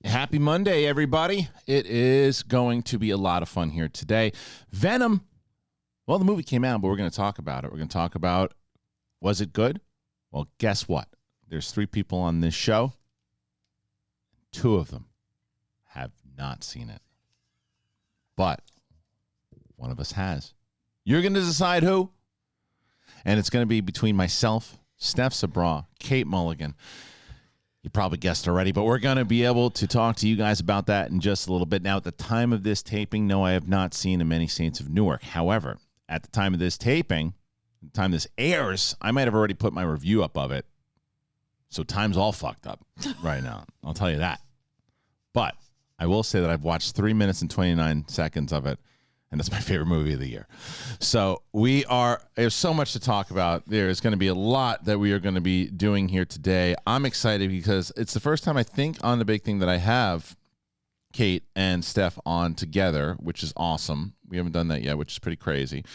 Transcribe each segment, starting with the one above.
Happy Monday, everybody. It is going to be a lot of fun here today. Venom. Well, the movie came out, but we're going to talk about it. We're going to talk about, was it good? Well, guess what? There's 3 people on this show. 2 of them have not seen it. But one of us has. You're going to decide who. And it's going to be between myself, Steph Sabra, Kate Mulligan. You probably guessed already, but we're going to be able to talk to you guys about that in just a little bit. Now, at the time of this taping, no, I have not seen The Many Saints of Newark. However, at the time of this taping, the time this airs, I might have already put my review up of it. So time's all fucked up right now. I'll tell you that. But I will say that I've watched 3 minutes and 29 seconds of it, and that's my favorite movie of the year. So there's so much to talk about. There's going to be a lot that we are going to be doing here today. I'm excited because it's the first time I think on the big thing that I have Kate and Steph on together, which is awesome. We haven't done that yet, which is pretty crazy.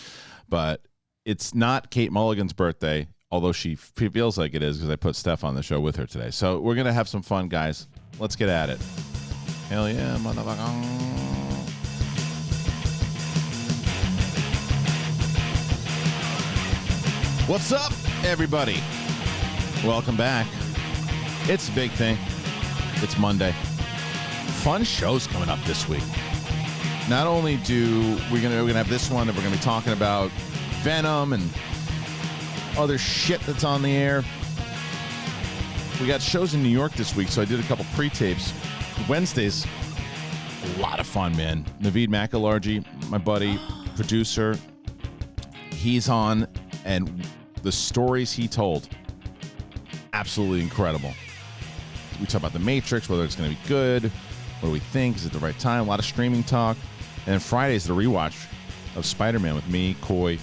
But it's not Kate Mulligan's birthday, although she feels like it is because I put Steph on the show with her today. So we're going to have some fun, guys. Let's get at it. Hell yeah, motherfucker. What's up, everybody? Welcome back. It's a big thing. It's Monday. Fun shows coming up this week. Not only do we're gonna have this one that we're gonna be talking about Venom and other shit that's on the air. We got shows in New York this week, so I did a couple pre-tapes. Wednesdays, a lot of fun, man. Naveed McElargy, my buddy, producer, he's on. And the stories he told, absolutely incredible. We talk about The Matrix, whether it's going to be good, what do we think, is it the right time, a lot of streaming talk. And then Friday's the rewatch of Spider-Man with me, Coy,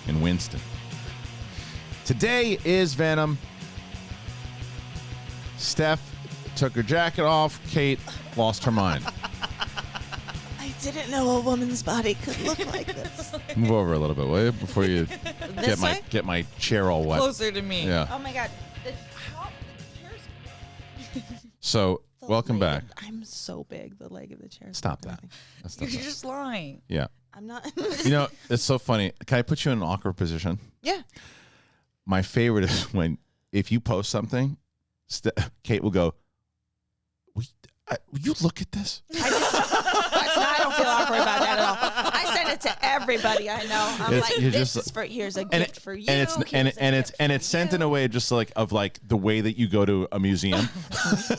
and Winston. Today is Venom. Steph took her jacket off. Kate lost her mind. I didn't know a woman's body could look like this. Move over a little bit, will you, before you get my chair all wet. Closer to me. Yeah. Oh my God. The chair's... So, welcome back. I'm so big. The leg of the chair. Stop that. You're just lying. Yeah. I'm not. You know, it's so funny. Can I put you in an awkward position? Yeah. My favorite is when, if you post something, Kate will go, will you look at this? I don't feel awkward about that at all. I send it to everybody I know. I'm like, here's a gift for you. And it's sent in a way just like the way that you go to a museum.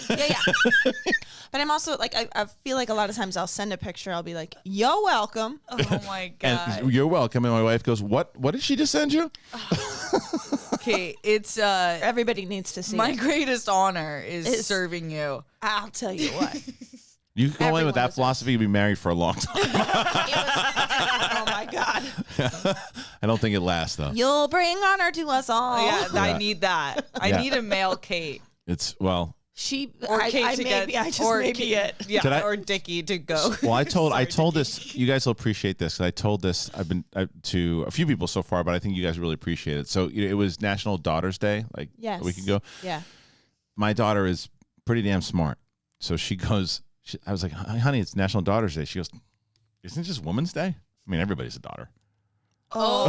Yeah. But I'm also like, I feel like a lot of times I'll send a picture. I'll be like, you're welcome. Oh my God. And you're welcome. And my wife goes, what did she just send you? Okay, it's everybody needs to see. My it. greatest honor is serving you. I'll tell you what. You can go in with that philosophy, you'll be married for a long time. Oh my God. I don't think it lasts though. You'll bring honor to us all. Yeah, I need that. I need a male Kate. It's She or I, Kate I to maybe get, I just or maybe Kate, it. Yeah, or Dickie to go. Well, I told this. You guys will appreciate this. I told this. I've been to a few people so far, but I think you guys really appreciate it. So it was National Daughters Day, like a week ago. Yeah. My daughter is pretty damn smart, so she goes. I was like, honey, it's National Daughters Day. She goes, isn't it just Women's Day? I mean, everybody's a daughter. Oh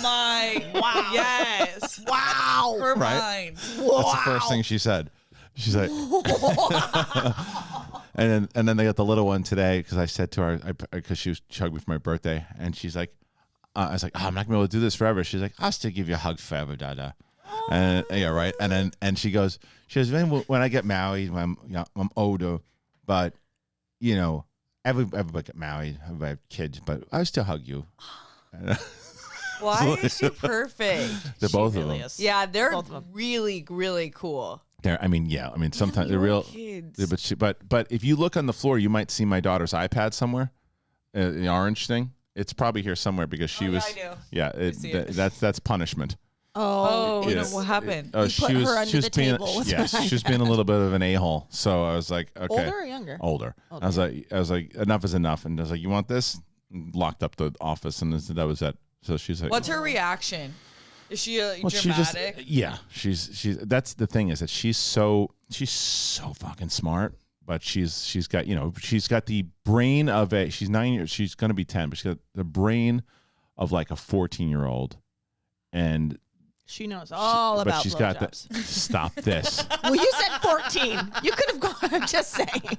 my! Wow! Yes! Wow! Her Right? mind. Wow. That's the first thing she said. She's like, and then they got the little one today because I said to her, because she hugged me for my birthday, and she's like, I was like, I'm not gonna be able to do this forever. She's like, I'll still give you a hug forever, Dada. And yeah, right. And she goes, when I get married, when I'm older, but everybody get married, everybody have kids, but I still hug you. Why is she perfect? They're both of them. Yeah, they're really, really cool. Sometimes they're real kids. But if you look on the floor, you might see my daughter's iPad somewhere, the orange thing. It's probably here somewhere because she was. Yeah, I do. Yeah, that's punishment. Oh, yes. What happened? She was being a little bit of an a-hole. So I was like, okay. Older or younger? Older. I was like, enough is enough. And I was like, you want this? Locked up the office, and that was it. So she's like, what's her reaction? Is she dramatic? She's that's the thing is that she's so fucking smart, but she's got she's got the brain of she's 9 years. She's going to be 10, but she's got the brain of like a 14-year-old, and she knows all about. But she's got that. Stop this. Well, you said 14. You could have gone. I'm just saying.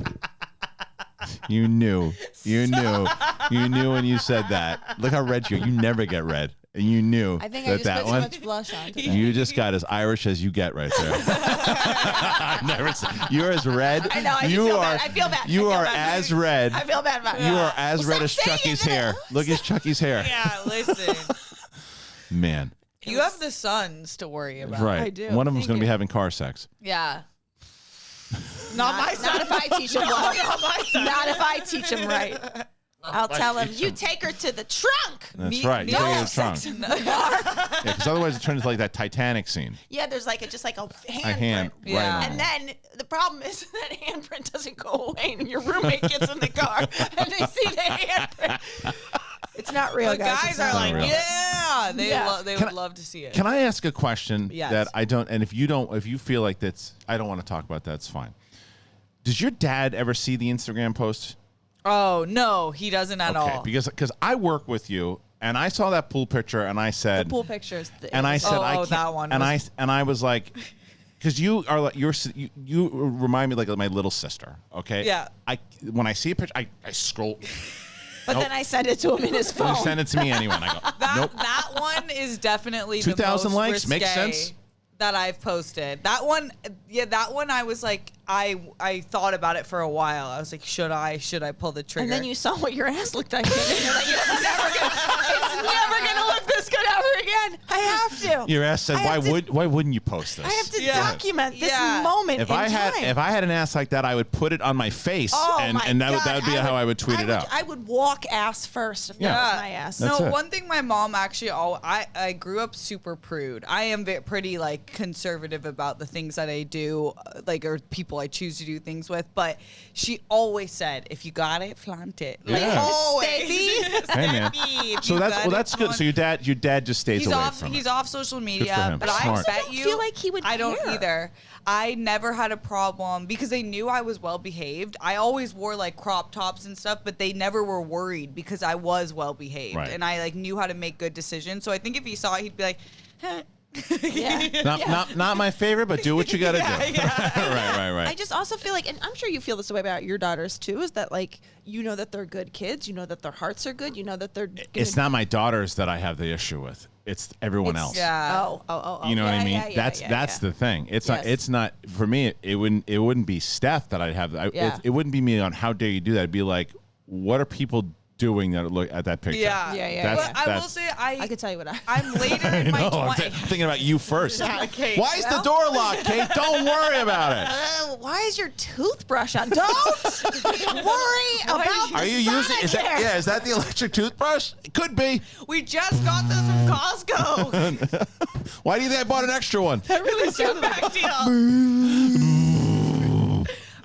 You knew when you said that. Look how red you never get red. And you knew I think that I just that put one, too much blush on today. You just got as Irish as you get right there. I've never seen, you're as red. I know. I feel bad. You are as red. I feel bad about it. You are as red as Chucky's hair. Look at Chucky's hair. Yeah, listen. Man. You have the sons to worry about. Right. I do. One of them's going to be having car sex. Yeah. Not my son. Not if I teach him well. Not if I teach him right. I'll tell him, you take her to the trunk. That's right. You take her to the trunk. Yeah, because otherwise it turns into like that Titanic scene. Yeah, there's like just like a handprint. A hand. Yeah. Right. And then the problem is that handprint doesn't go away, and your roommate gets in the car and they see the handprint. It's not real, The guys are like, real. yeah, they would love to see it. Can I ask a question Yes. that I don't, and if you feel like that's, I don't want to talk about that, it's fine. Does your dad ever see the Instagram post? Oh, no, he doesn't at all. Because I work with you, and I saw that pool picture, and I said, the pool pictures. and I said, I can't, that one and was- I was like, because you are like you remind me like of my little sister. Okay. Yeah. When I see a picture, I scroll. But then I send it to him in his phone. You send it to me anyway. And I go, nope. That one is definitely 2,000 the most likes makes risque sense. that I've posted. That one, I was like, I thought about it for a while. I was like, should I pull the trigger? And then you saw what your ass looked like. And you're like, it's never gonna look this good ever again. I have to. Your ass said, why wouldn't you post this? I have to Yeah. document this Yeah. moment If in I time. had an ass like that, I would put it on my face, Oh and my that God, would be how I would tweet it out. I would walk ass first if Yeah. that was my ass. That's No, it. one thing my mom actually, I grew up super prude. I am pretty like conservative about the things that I do, like, or people I choose to do things with. But she always said, if you got it, flaunt it. Like, Yeah. always. Hey man. If So you that's got it, that's good. flaunt So your dad just stays He's away off. from He's it. off social for media, him. but Smart. I bet don't you. feel like he would I don't care. either. I never had a problem because they knew I was well behaved. I always wore like crop tops and stuff, but they never were worried because I was well behaved Right. and I like knew how to make good decisions. So I think if he saw it, he'd be like, "Huh." Yeah. Not my favorite, but do what you got to do. Yeah. right. I just also feel like, and I'm sure you feel this way about your daughters too, is that like, you know that they're good kids, you know that their hearts are good, you know that they're It's not my daughters that I have the issue with. It's everyone else. Yeah. Oh. You know what I mean? Yeah, That's the thing. It's not. Yes. It's not for me. It wouldn't be Steph that I'd have. Yeah. It wouldn't be me on how dare you do that. It'd be like, what are people doing that look at that picture? Yeah. But I will say, I could tell you what I'm later in my No, I'm 20s. thinking about you first. Okay, Why is the door locked, Kate? Don't worry about it. why is your toothbrush on? Don't worry about Are the you using? Is Sonicare. that the electric toothbrush? It could be. We just got this from Costco. Why do you think I bought an extra one? That really sounded back deal.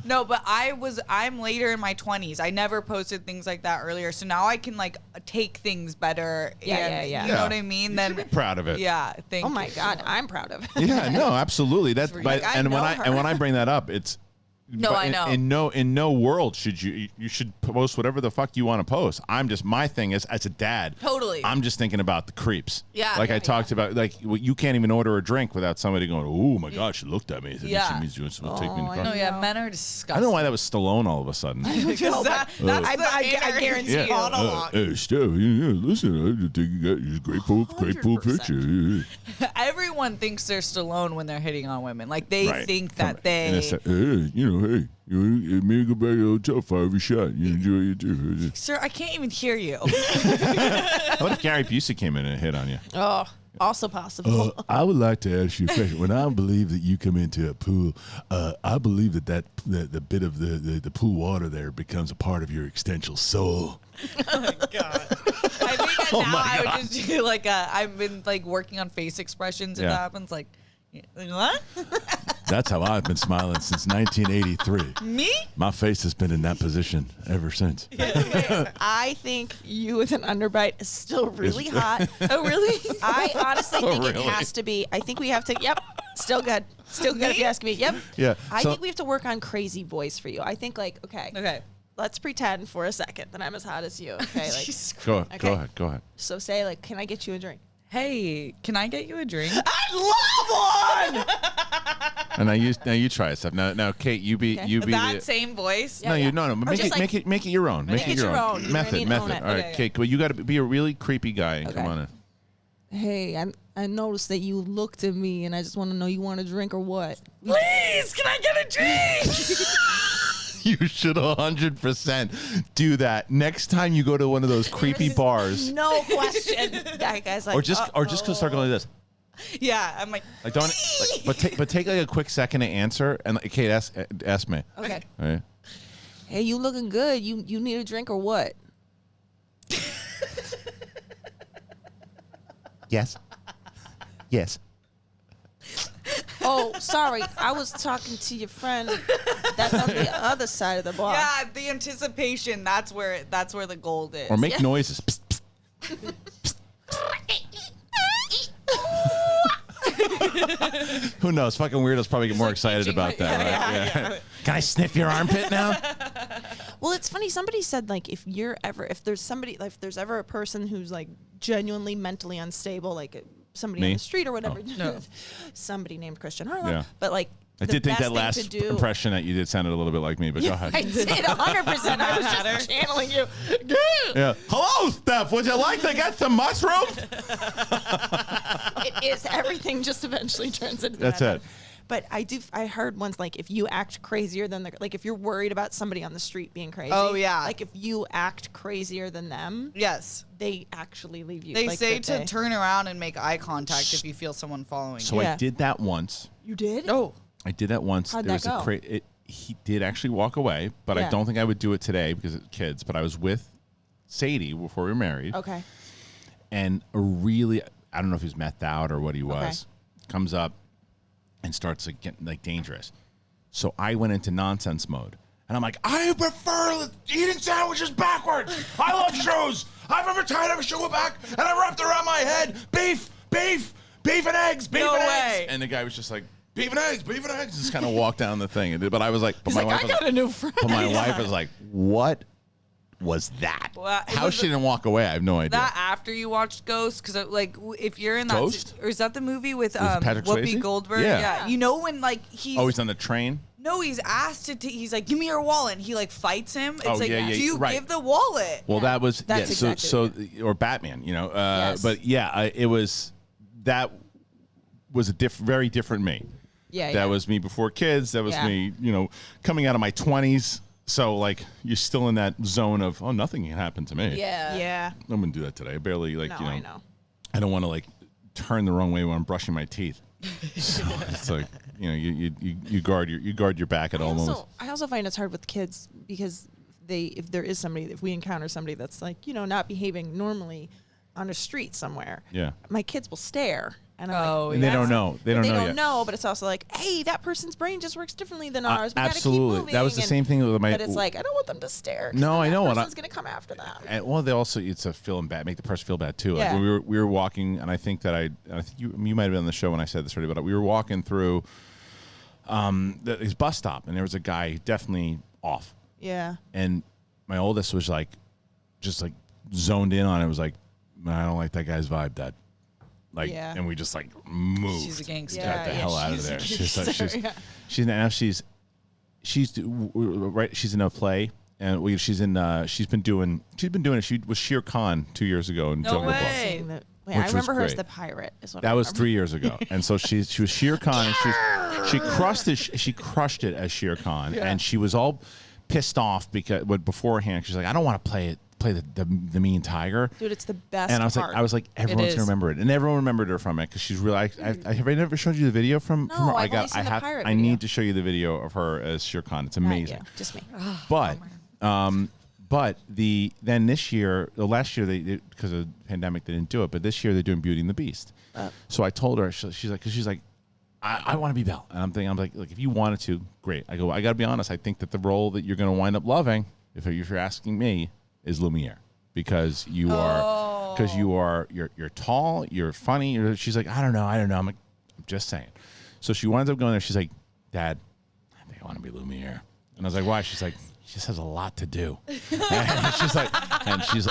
No, but I'm later in my 20s. I never posted things like that earlier. So now I can like take things better. Yeah. You know what I mean? You Then should be proud of it. yeah, thank Oh you. my God, I'm proud of it. Yeah, no, absolutely. That's Like, I and when know I her. and when I bring that up, it's No, but I know. In no world should you should post whatever the fuck you want to post. I'm just my thing is as a dad. Totally. I'm just thinking about the creeps. Yeah, Like yeah, I talked about, like you can't even order a drink without somebody going, "Oh my God, she looked at me." Yeah. She means to take me in the I car. No, yeah, know. men are I disgusting. don't know why that was Stallone all of a sudden. Because that's the I guarantee inner you. monologue. Hey, Steph, listen, I think you got a great pool 100%. picture. Everyone thinks they're Stallone when they're hitting on women. Like they Right. think Come that on. they. And it's like, hey, you may go back to the hotel, fire every shot. You enjoy it too. Sir, I can't even hear you. What if Gary Busey came in and hit on you? Oh, also possible. I would like to ask you a question. When I believe that you come into a pool, I believe that the bit of the pool water there becomes a part of your existential soul. Oh my God. I think that now I would just do like I've been like working on face expressions if Yeah. that happens. Like what? That's how I've been smiling since 1983. Me? My face has been in that position ever since. I think you with an underbite is still really hot. Oh really? I honestly think it really? has to be. I think we have to. Yep. Still good. Still good if you ask me. Yep. Yeah. I think we have to work on crazy voice for you. I think okay. Let's pretend for a second that I'm as hot as you. Okay. Go ahead. So say can I get you a drink? Hey, can I get you a drink? I'd love one. And now you try it, Steph. Now, Kate, you be that the, same voice. Yeah, no. Make it your own. Make it your own. Method. All right, Kate. Well, you got to be a really creepy guy and come on in. Hey, I noticed that you looked at me, and I just want to know you want a drink or what. Please, can I get a drink? You should 100% do that next time you go to one of those creepy bars. No question. That guy's like, or just start going like this. Yeah, I'm like don't. But take like a quick second to answer, and Kate, ask me. Okay. All right. Hey, you looking good? You need a drink or what? Yes. Yes. Oh, sorry. I was talking to your friend that's on the other side of the bar. Yeah, the anticipation. That's where the gold is. Or make noises. Psst, psst, psst. Who knows? Fucking weirdos probably get more excited about that. Right? Yeah. Can I sniff your armpit now? Well, it's funny. Somebody said if there's ever a person who's genuinely mentally unstable, somebody on the street or whatever. Oh. No. Somebody named Kristian Harloff. Yeah. But I did think that last impression that you did sounded a little bit like me, but go ahead. I did 100%. I was just channeling you. Yeah. Hello, Steph. Would you like to get some mushrooms? It is. Everything just eventually turns into That's that. it. But I heard once if you act crazier than if you're worried about somebody on the street being crazy. Oh, yeah. If you act crazier than them. Yes. They actually leave you. They say to turn around and make eye contact if you feel someone following you. So I did that once. You did? Oh. I did that once. How'd there that was go? He did actually walk away, but I don't think I would do it today because it's kids. But I was with Sadie before we were married. Okay. And I don't know if he was methed out or what he was. Comes up and starts getting dangerous. So I went into nonsense mode. And I'm like, I prefer eating sandwiches backwards. I love shoes. I've ever tied a shoe back and I wrapped it around my head. Beef and eggs, No way. And the guy was just like, beef and eggs. Just kind of walked down the thing. But I was like, I got a new friend. But my wife was like, what was that? Well, How she didn't walk away, I have no idea. That after you watched Ghost, because if you're in that, Ghost? or is that the movie with Patrick Whoopi Swayze? Goldberg? Yeah. You know when he's he's on the train? No, he's asked he's like, give me your wallet, and he fights him. It's do you give the wallet? Well, that was That's exactly or Batman, Yes. but that was a very different me. That was me before kids. That was me, coming out of my 20s. So you're still in that zone of nothing can happen to me. Yeah. I'm gonna do that today. I barely I know. I don't want to turn the wrong way when I'm brushing my teeth. So it's you guard your back at all moments. I also find it's hard with kids because if we encounter somebody that's not behaving normally on a street somewhere. Yeah. My kids will stare. And I'm and they don't know. They don't know yet. But it's also hey, that person's brain just works differently than ours. We absolutely. Gotta keep moving. That was the same thing with my. But it's I don't want them to stare. No, I know. That person's going to come after them. And, they also it's a feeling bad, make the person feel bad too. Yeah. We were walking, and I think that you might have been on the show when I said this already, but we were walking through his bus stop, and there was a guy definitely off. Yeah. And my oldest was just zoned in on it. It was I don't like that guy's vibe, Dad. And we just moved. She's a gangster. Got the hell out of there. She's in a play, and she's been doing it. She was Shere Khan 2 years ago in Jungle Book. I remember her as the pirate. That was 3 years ago, and so she was Shere Khan, and she crushed it as Shere Khan, and she was all pissed off because beforehand she's like, I don't want to play the mean tiger. Dude, it's the best. And I was like, everyone's gonna remember it, and everyone remembered her from it because she's really. Have I never showed you the video from her? I've only seen the pirate I video. need to show you the video of her as Shere Khan. It's amazing. Just me. But then last year they because of the pandemic they didn't do it, but this year they're doing Beauty and the Beast. So I told her she's like. I want to be Belle, and I'm like, look, if you wanted to, great. I got to be honest. I think that the role that you're going to wind up loving, if you're asking me, is Lumiere, because you're tall, you're funny. She's like, I don't know. I'm like, I'm just saying. So she winds up going there. She's like, Dad, I think I want to be Lumiere. And I was like, why? She's like, she just has a lot to do. And she's like,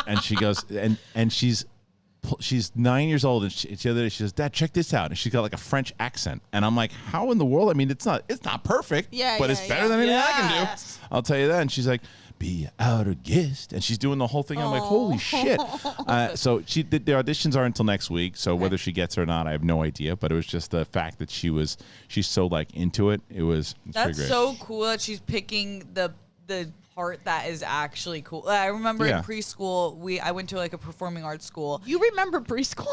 and she goes, and she's 9 years old, and the other day she says, Dad, check this out. And she's got like a French accent. And I'm like, how in the world? I mean, it's not perfect, but it's better than anything I can do. I'll tell you that. And she's like, be our guest. And she's doing the whole thing. I'm like, holy shit. So the auditions are until next week. So whether she gets it or not, I have no idea. But it was just the fact that she's so like into it. It's That's great. so cool that she's picking the part that is actually cool. I remember in preschool, I went to like a performing arts school. You remember preschool?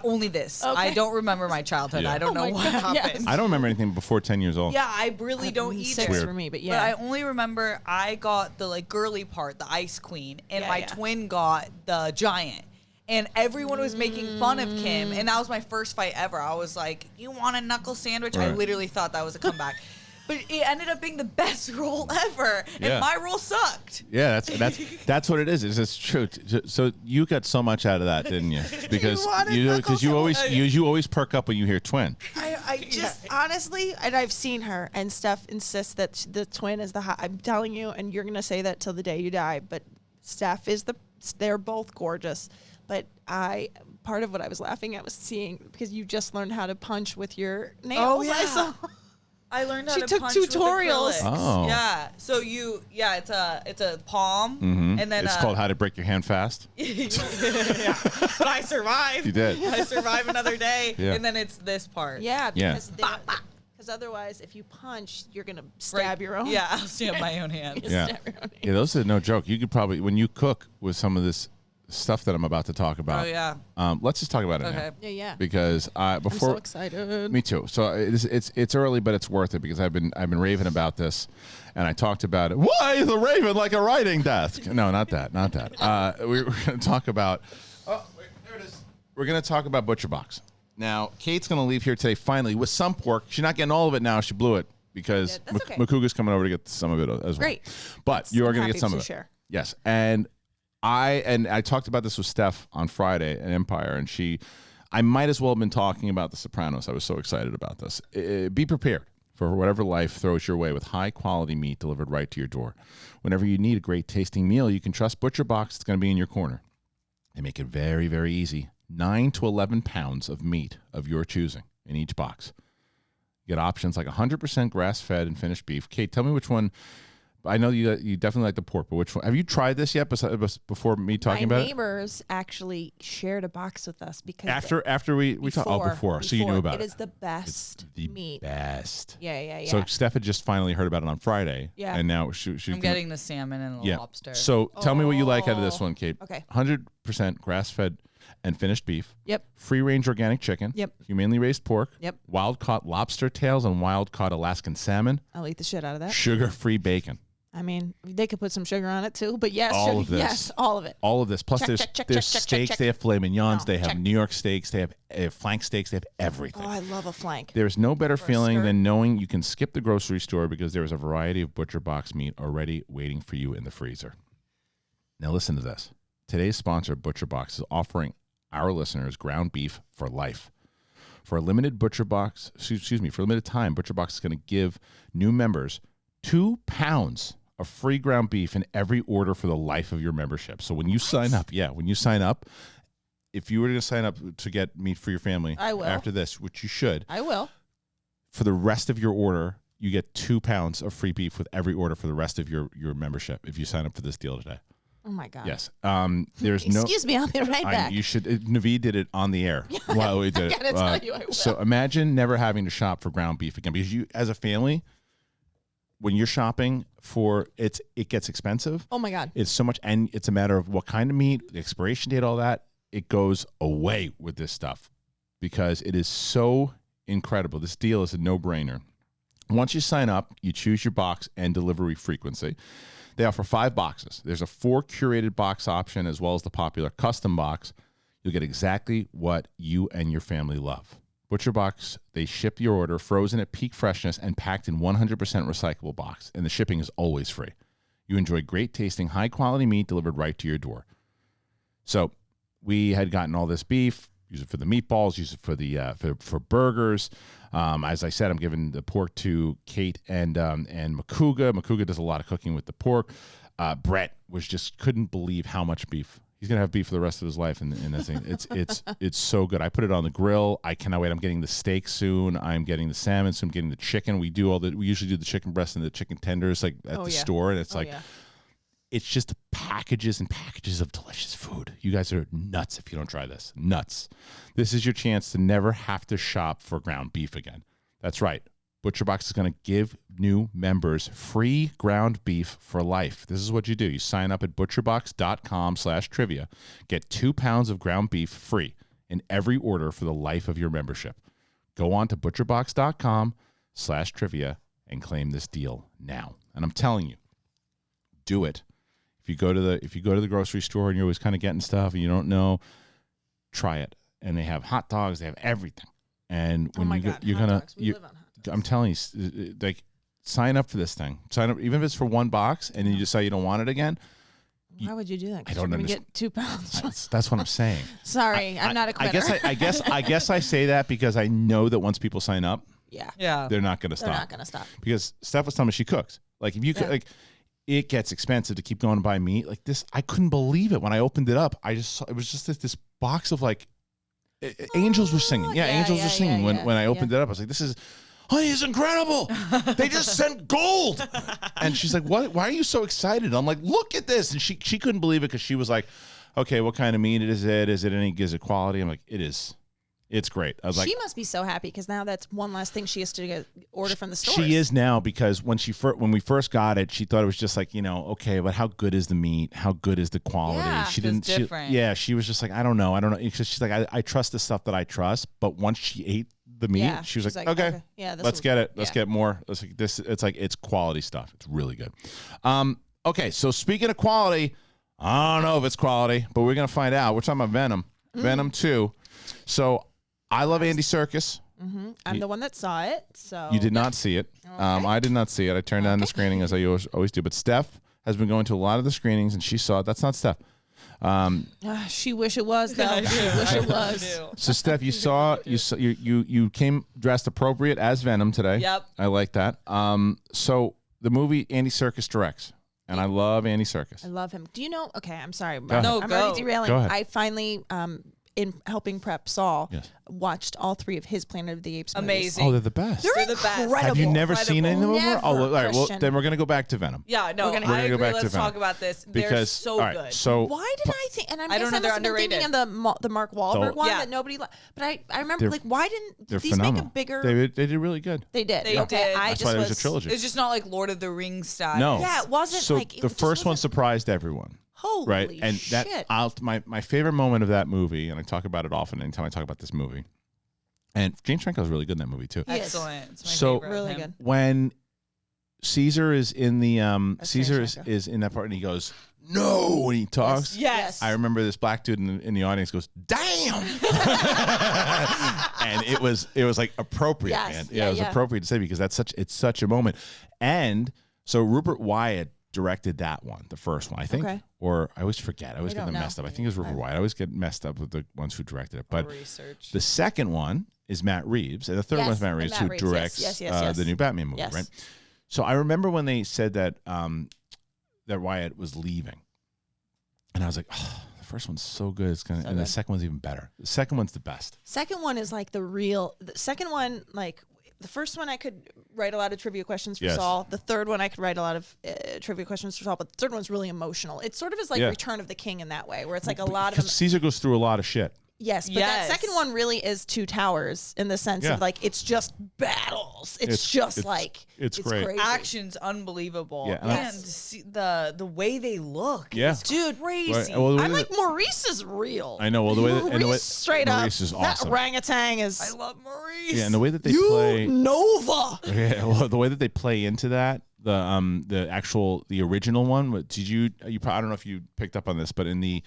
Only this. Okay. I don't remember my childhood. Yeah. I don't know what happened. Yes. I don't remember anything before 10 years old. Yeah, I really don't either. 6 for me, but yeah. But I only remember I got the like girly part, the ice queen, and my twin got the giant. And everyone was making fun of Kim, and that was my first fight ever. I was like, "You want a knuckle sandwich?" Right. I literally thought that was a comeback. But it ended up being the best role ever, Yeah. and my role sucked. Yeah, that's what it is. It's true. So you got so much out of that, didn't you? Because you always perk up when you hear twin. I just honestly, and I've seen her, and Steph insists that the twin is the hot. I'm telling you, and you're gonna say that till the day you die. But Steph is they're both gorgeous. But part of what I was laughing at was seeing, because you just learned how to punch with your nails. Oh, yeah. I saw. I learned how She to took punch tutorials. with acrylics. Oh. Yeah. So it's a palm, and then It's called How to Break Your Hand Fast. But I survived. You did. I survived another day, Yeah. and then it's this part. Yeah, Yeah. because otherwise, if you punch, you're gonna stab your own. Yeah, I'll stab my own hand. Yeah. Stab your own. Yeah, those are no joke. You could probably, when you cook with some of this stuff that I'm about to talk about. Oh yeah. Let's just talk about it Okay. now. Yeah. Because I'm before so excited. me too. So it's early, but it's worth it because I've been raving about this, and I talked about it. Why is a raven like a writing desk? No, not that. We're going to talk about. Oh, wait, there it is. We're going to talk about Butcher Box. Now, Kate's going to leave here today finally with some pork. She's not getting all of it now. She blew it because Yeah, that's okay. Makuga's coming over to get some of it as well. Great. But you are going to happy get some to of it. share. Yes, and I talked about this with Steph on Friday at Empire, and I might as well have been talking about The Sopranos. I was so excited about this. Be prepared for whatever life throws your way with high-quality meat delivered right to your door. Whenever you need a great-tasting meal, you can trust Butcher Box. It's going to be in your corner. They make it very, very easy. 9 to 11 pounds of meat of your choosing in each box. You get options like 100% grass-fed and finished beef. Kate, tell me which one. I know you definitely like the pork, but which one? Have you tried this yet before me talking about it? My neighbors actually shared a box with us because After we talked before, so you knew about it. It is the best the meat. best. Yeah. So Steph had just finally heard about it on Friday. Yeah. And now I'm getting the salmon and the lobster. So tell me what you like out of this one, Kate. Okay. 100% grass-fed and finished beef. Yep. Free-range organic chicken. Yep. Humanely raised pork. Yep. Wild-caught lobster tails and wild-caught Alaskan salmon. I'll eat the shit out of that. Sugar-free bacon. I mean, they could put some sugar on it too, but yes, All of this. Yes, all of it. All of this. Plus, Check, there's check, check, there's check, check, steaks. check. They have filet mignons. No, They have check. New York steaks. They have flank steaks. They have everything. Oh, I love a flank. There's no better feeling skirt. than knowing you can skip the grocery store because there is a variety of Butcher Box meat already waiting for you in the freezer. Now listen to this. Today's sponsor, Butcher Box, is offering our listeners ground beef for life. For a limited for a limited time, Butcher Box is going to give new members 2 pounds of free ground beef in every order for the life of your membership. So when you sign up, if you were to sign up to get meat for your family I will. after this, which you should, I will. for the rest of your order, you get 2 pounds of free beef with every order for the rest of your membership if you sign up for this deal today. Oh my God. Yes. There's no. Excuse me, I'll be right back. You should. Naveed did it on the air while we did it. I gotta tell you, I will. So imagine never having to shop for ground beef again, because you, as a family, when you're shopping for it gets expensive. Oh my God. It's so much, and it's a matter of what kind of meat, the expiration date, all that. It goes away with this stuff because it is so incredible. This deal is a no-brainer. Once you sign up, you choose your box and delivery frequency. They offer 5 boxes. There's a 4 curated box option as well as the popular custom box. You'll get exactly what you and your family love. Butcher Box, they ship your order frozen at peak freshness and packed in 100% recyclable box, and the shipping is always free. You enjoy great tasting, high quality meat delivered right to your door. So we had gotten all this beef. Use it for the meatballs. Use it for the for burgers. As I said, I'm giving the pork to Kate and Makuga. Makuga does a lot of cooking with the pork. Brett couldn't believe how much beef. He's gonna have beef for the rest of his life, and this thing, it's so good. I put it on the grill. I cannot wait. I'm getting the steak soon. I'm getting the salmon soon. I'm getting the chicken. We usually do the chicken breast and the chicken tenders like at the store, and it's it's just packages and packages of delicious food. You guys are nuts if you don't try this. Nuts. This is your chance to never have to shop for ground beef again. That's right. ButcherBox is going to give new members free ground beef for life. This is what you do. You sign up at butcherbox.com/trivia. Get 2 pounds of ground beef free in every order for the life of your membership. Go on to butcherbox.com/trivia and claim this deal now. And I'm telling you, do it. If you go to the grocery store and you're always kind of getting stuff and you don't know, try it. And they have hot dogs. They have everything. And when I'm telling you, like, sign up for this thing. Sign up, even if it's for 1 box, and then you decide you don't want it again. Why would you do that? I don't understand. Get 2 pounds. That's what I'm saying. Sorry, I'm not a quitter. I guess I say that because I know that once people sign up, they're not going to stop. They're not going to stop. Because Steph was telling me she cooks. Like, if you like, it gets expensive to keep going and buy meat. Like this, I couldn't believe it when I opened it up. It was just this box of like angels were singing. Yeah, angels were singing when I opened it up. I was like, this is. Honey, it's incredible. They just sent gold. And she's like, what? Why are you so excited? I'm like, look at this. And she couldn't believe it because she was like, okay, what kind of meat is it? Is it quality? I'm like, it is. It's great. I was like, she must be so happy because now that's one last thing she has to order from the store. She is now because when we first got it, she thought it was just like, okay, but how good is the meat? How good is the quality? Yeah, she didn't. She was just like, I don't know. Because she's like, I trust the stuff that I trust. But once she ate the meat, she was like, okay, let's get it. Let's get more. Let's like this. It's like it's quality stuff. It's really good. Okay, so speaking of quality, I don't know if it's quality, but we're gonna find out. We're talking about Venom, Venom 2. So I love Andy Serkis. Mm-hmm. I'm the one that saw it. So you did not see it. Okay. I did not see it. I turned down the screening as I always do. But Steph has been going to a lot of the screenings, and she saw it. That's not Steph. She wish it was though. She wish it was. So Steph, you came dressed appropriate as Venom today. Yep. I like that. So the movie Andy Serkis directs, and I love Andy Serkis. I love him. Do you know? Okay, I'm sorry. I'm go. already derailing. Go ahead. I finally in helping prep Saul, watched all 3 of his Planet of the Apes movies. Amazing. Oh, they're the best. They're the best. incredible. Have you never seen any of them before? Never, Oh, all right. Well, Kristian. then we're gonna go back to Venom. Yeah, no, We're gonna I go agree. back to Let's Venom. talk about this. Because they're so all right, good. So why did I think? And I don't know. They're underrated. Thinking of the Mark Wahlberg one Yeah. that nobody. But I remember like why didn't they're these phenomenal. make a bigger? They did really good. They did. They Okay, did. I That's just why there was was a trilogy. It's just not like Lord of the Rings style. No. Yeah, it wasn't So like the first one surprised everyone. Holy right, and shit. that my favorite moment of that movie, and I talk about it often anytime I talk about this movie. And James Franco is really good in that movie too. He is. Excellent. It's my So- favorite. Really of him. good. When Caesar is in the Caesar James Franco. is in that part, and he goes, "No," when he talks. Yes. I remember this black dude in the audience goes, "Damn," and it was like appropriate, Yes. man. Yeah, it was yeah. appropriate to say because it's such a moment. And so Rupert Wyatt directed that one, the first one, I think, Okay. or I always forget. I always get don't them know. messed up. I think it was Rupert Wyatt. I always get messed up with the ones who directed it. But Research. the second one is Matt Reeves, and the third Yes, one is Matt and Reeves, Matt who Reeves, directs yes. the new Batman movie, Yes. right? So I remember when they said that that Wyatt was leaving, and I was like, oh, the first one's so good, and the good. second one's even better. The second one's the best. Second one is like the second one, like the first one I could write a lot of trivia questions for Yes. Saul. The third one I could write a lot of trivia questions for Saul, but the third one's really emotional. It sort of is like Yeah. Return of the King in that way, where it's like a lot of Because Caesar goes through a lot of shit. yes, but Yes. that second one really is Two Towers in the sense Yeah. of like it's just battles. It's it's great. crazy. Action's unbelievable. Yeah, and and see the way they look. Yeah. is crazy. Right, well, the way I'm that- like Maurice is real. I know. Well, the way that, and the way, straight Maurice up, is awesome. that orangutan is. I love Maurice. Yeah, and the way that they play. Nova. Yeah, well, the way that they play into that, the original one. Did you? I don't know if you picked up on this, but in the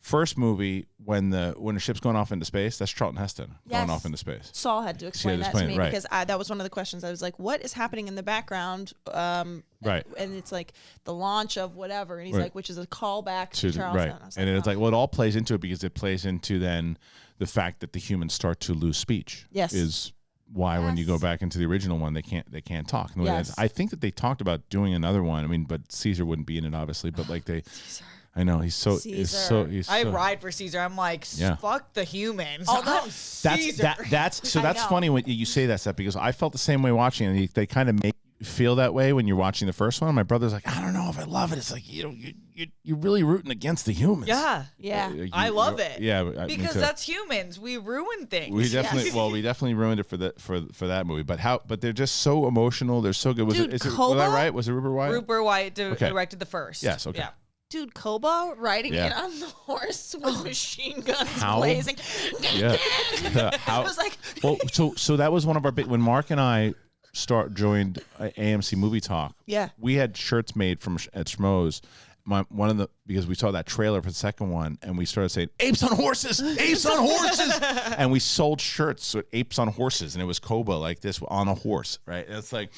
first movie when the ship's going off into space, that's Charlton Heston going Yes. off into space. Saul had to explain that to explain me it, right. because that was one of the questions. I was like, "What is happening in the background?" Right. And it's like the launch of whatever, and he's Right. like, which is a callback to Charleston. Right. I was And it's oh. like, well, it all plays into it because it plays into then the fact that the humans start to lose speech. Yes. Is why when you go Yes. back into the original one, they can't talk. And Yes. I think that they talked about doing another one. I mean, but Caesar wouldn't be in it, obviously. But like I know he's so Caesar. I ride for Caesar. I'm like, Yeah. fuck the humans. Although- I'm Caesar. That's I know. funny when you say that stuff because I felt the same way watching it. They kind of make you feel that way when you're watching the first one. My brother's like, I don't know if I love it. It's like you're really rooting against the humans. Yeah. Yeah. I love it. Yeah, me Because too. that's humans. We ruin things. We definitely ruined it for that movie. But they're just so emotional. They're so good. Was Dude, was I Koba? right? Was it Rupert Wyatt? Rupert Wyatt Okay. directed the first. Yes, okay. Yeah. Dude, Koba riding Yeah. in on the horse with machine guns How? blazing. Yeah. I was like, Well, so that was one of our big when Mark and I joined AMC Movie Talk. Yeah. We had shirts made at Schmoes. Because we saw that trailer for the second one, and we started saying "Apes on horses, apes on horses," and we sold shirts with apes on horses, and it was Koba like this on a horse, right? And it's like,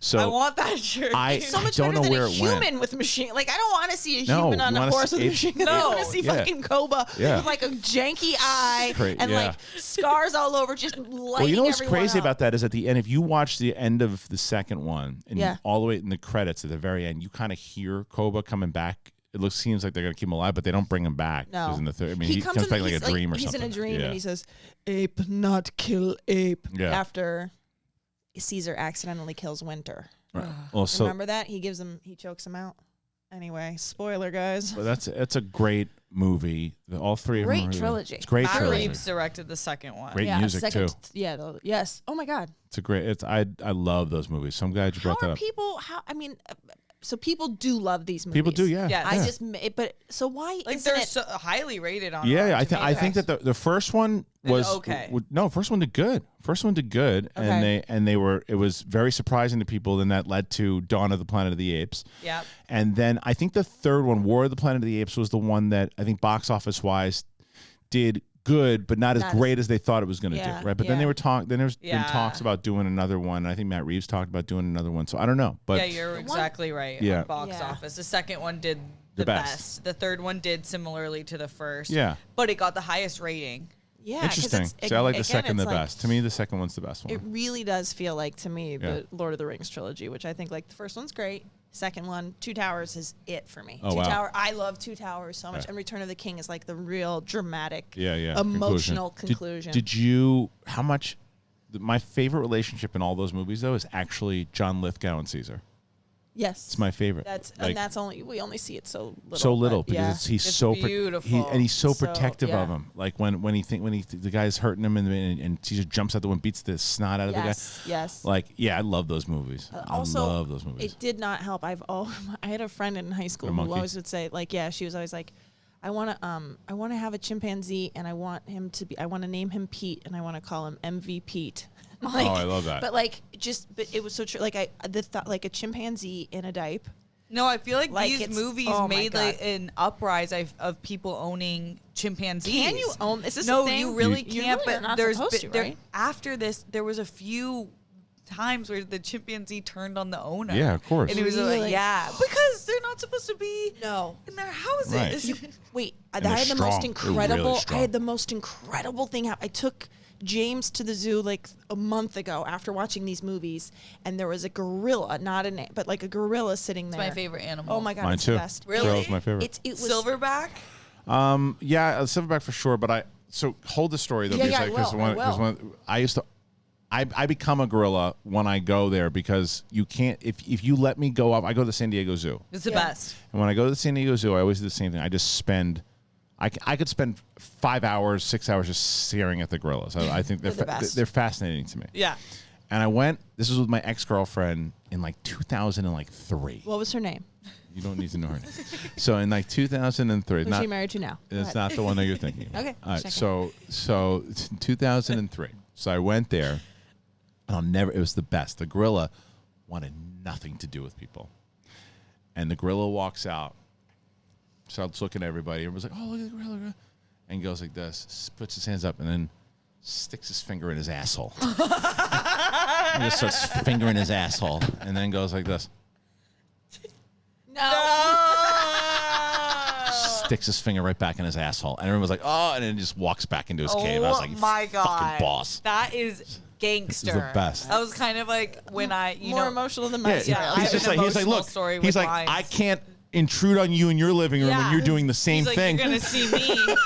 so I want that shirt. so much don't better know than where a it went. human with machine. Like I don't want to see a No, human on you a wanna horse see with a ape- machine gun. I No. want to see Yeah. fucking Koba Yeah. with like a janky eye and yeah. like scars all over, just lighting Well, you know what's everyone crazy up. about that is at the end, if you watch the end of the second one and Yeah. all the way in the credits at the very end, you kind of hear Koba coming back. It seems like they're gonna keep him alive, but they don't bring him back. No. 'Cause in the third, I mean, he comes back like a dream or he's something. in a dream Yeah. and he says, "Ape, not kill ape." Yeah. After Caesar accidentally kills Winter. Right. Well, so Remember that? He chokes him out. Anyway, spoiler, guys. but it's a great movie. All three of them. Great are- trilogy. It's great Matt trilogy. Reeves directed the second one. Great music second, too. Yeah. Yes. Oh my God. It's a great. I love those movies. So I'm glad you How brought that are up. people? So people do love these movies. People do, yeah. Yes. I yeah. just, but so why Like isn't they're it? so highly rated on. Yeah, Rotten I think Tomatoes. that the first one was okay. No, first one did good. First one did good, Okay. and they were. It was very surprising to people. Then that led to Dawn of the Planet of the Apes. Yep. And then I think the third one, War of the Planet of the Apes, was the one that I think box office wise did good, but not as Not great as they thought it was going to Yeah, do. Right, but then yeah. they were Then there's been Yeah. talks about doing another one. I think Matt Reeves talked about doing another one. So I don't know, but Yeah, you're exactly right. Yeah. On box Yeah. office. The second one did The the best. best. The third one did similarly to the first. Yeah. But it got the highest rating. Yeah, 'cause interesting. it's- See, I like the again, second the it's like- best. To me, the second one's the best one. It really does feel like to me Yeah. the Lord of the Rings trilogy, which I think like the first one's great. Second one, Two Towers is it for me. Oh, wow. I love Two Towers so much, Yeah. and Return of the King is like the real dramatic, Yeah. emotional Did- conclusion. Did you? How much? My favorite relationship in all those movies, though, is actually John Lithgow and Caesar. yes, It's my favorite. and that's only we only see it so little. so little but because yeah. he's It's so beautiful. and he's so So, protective of yeah. him. Like when the guy's hurting him and Caesar jumps out the window, beats the snot out of yes, yes. the guy. Like, yeah, I love those movies. Also, I love those movies. It did not help. I had a friend in high school A who monkey? always would say, like, yeah, she was always like, I want to have a chimpanzee, and I want to name him Pete, and I want to call him MV Pete. Like, Oh, I love that. But but it was so true. Like like a chimpanzee in a diaper. No, I feel like, Like these it's- movies oh my made God. like an uprising of people owning chimpanzees. Can you own? Is this No, a thing? you really You can't. really are But not there's supposed to, there, right? after this, there was a few times where the chimpanzee turned on the owner. Yeah, of course. And he was Really? like, yeah, because they're not supposed to be No. in their houses. Right. Wait, I they're had the strong. most They're incredible. really I strong. had the most incredible thing happen. I took James to the zoo like a month ago after watching these movies, and there was a gorilla, not but like a gorilla sitting there. my favorite animal. Oh my god, Mine it's too. the best. Really? Gorilla's my favorite. It was Silverback. Yeah, Silverback for sure. But so hold the story though, Yeah, because yeah, I will. when I used to. I become a gorilla when I go there because you can't if you let me go up. I go to the San Diego Zoo, It's the Yeah. best. and when I go to the San Diego Zoo, I always do the same thing. I just spend. I could spend 5 hours, 6 hours just staring at the gorillas. I think They're the best. they're fascinating to me. Yeah. And I went. This was with my ex-girlfriend in like 2003. What was her name? You don't need to know her name. So in like 2003, Who's she married to now? Go it's ahead. not the one that you're thinking of. Okay, All right. checking. So it's 2003. So I went there, and it was the best. The gorilla wanted nothing to do with people. And the gorilla walks out, starts looking at everybody. Everyone's like, oh, look at the gorilla. And he goes like this, puts his hands up, and then sticks his finger in his asshole. He just starts fingering his asshole, and then goes like this. Sticks his finger right back in his asshole. And everyone's like, oh, and then just walks back into his cave. I was like, my God. Fucking boss. That is gangster. This is the best. That was kind of like when more emotional than my Yeah, he's just like, look, story he's with like, lines. I can't intrude on you in your living room when you're doing the same He's like, thing. You're gonna see me.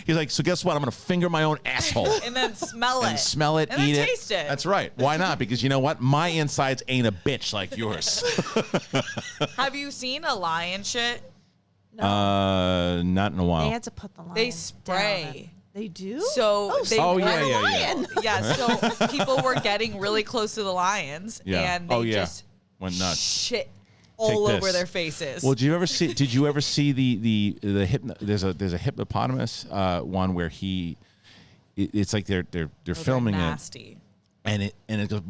he's like, so guess what? I'm gonna finger my own asshole. And then smell and it. smell it, and eat then it. taste it. That's right. Why not? Because you know what? My insides ain't a bitch like yours. Have you seen a lion shit? No. Not in a while. They had to put the lion They spray. down. They do? So they yeah. yeah. So people were getting really close to the lions, and they just went nuts. shit all Take over this. their faces. Well, did you ever see the there's a hippopotamus one where it's like they're filming nasty. it and it goes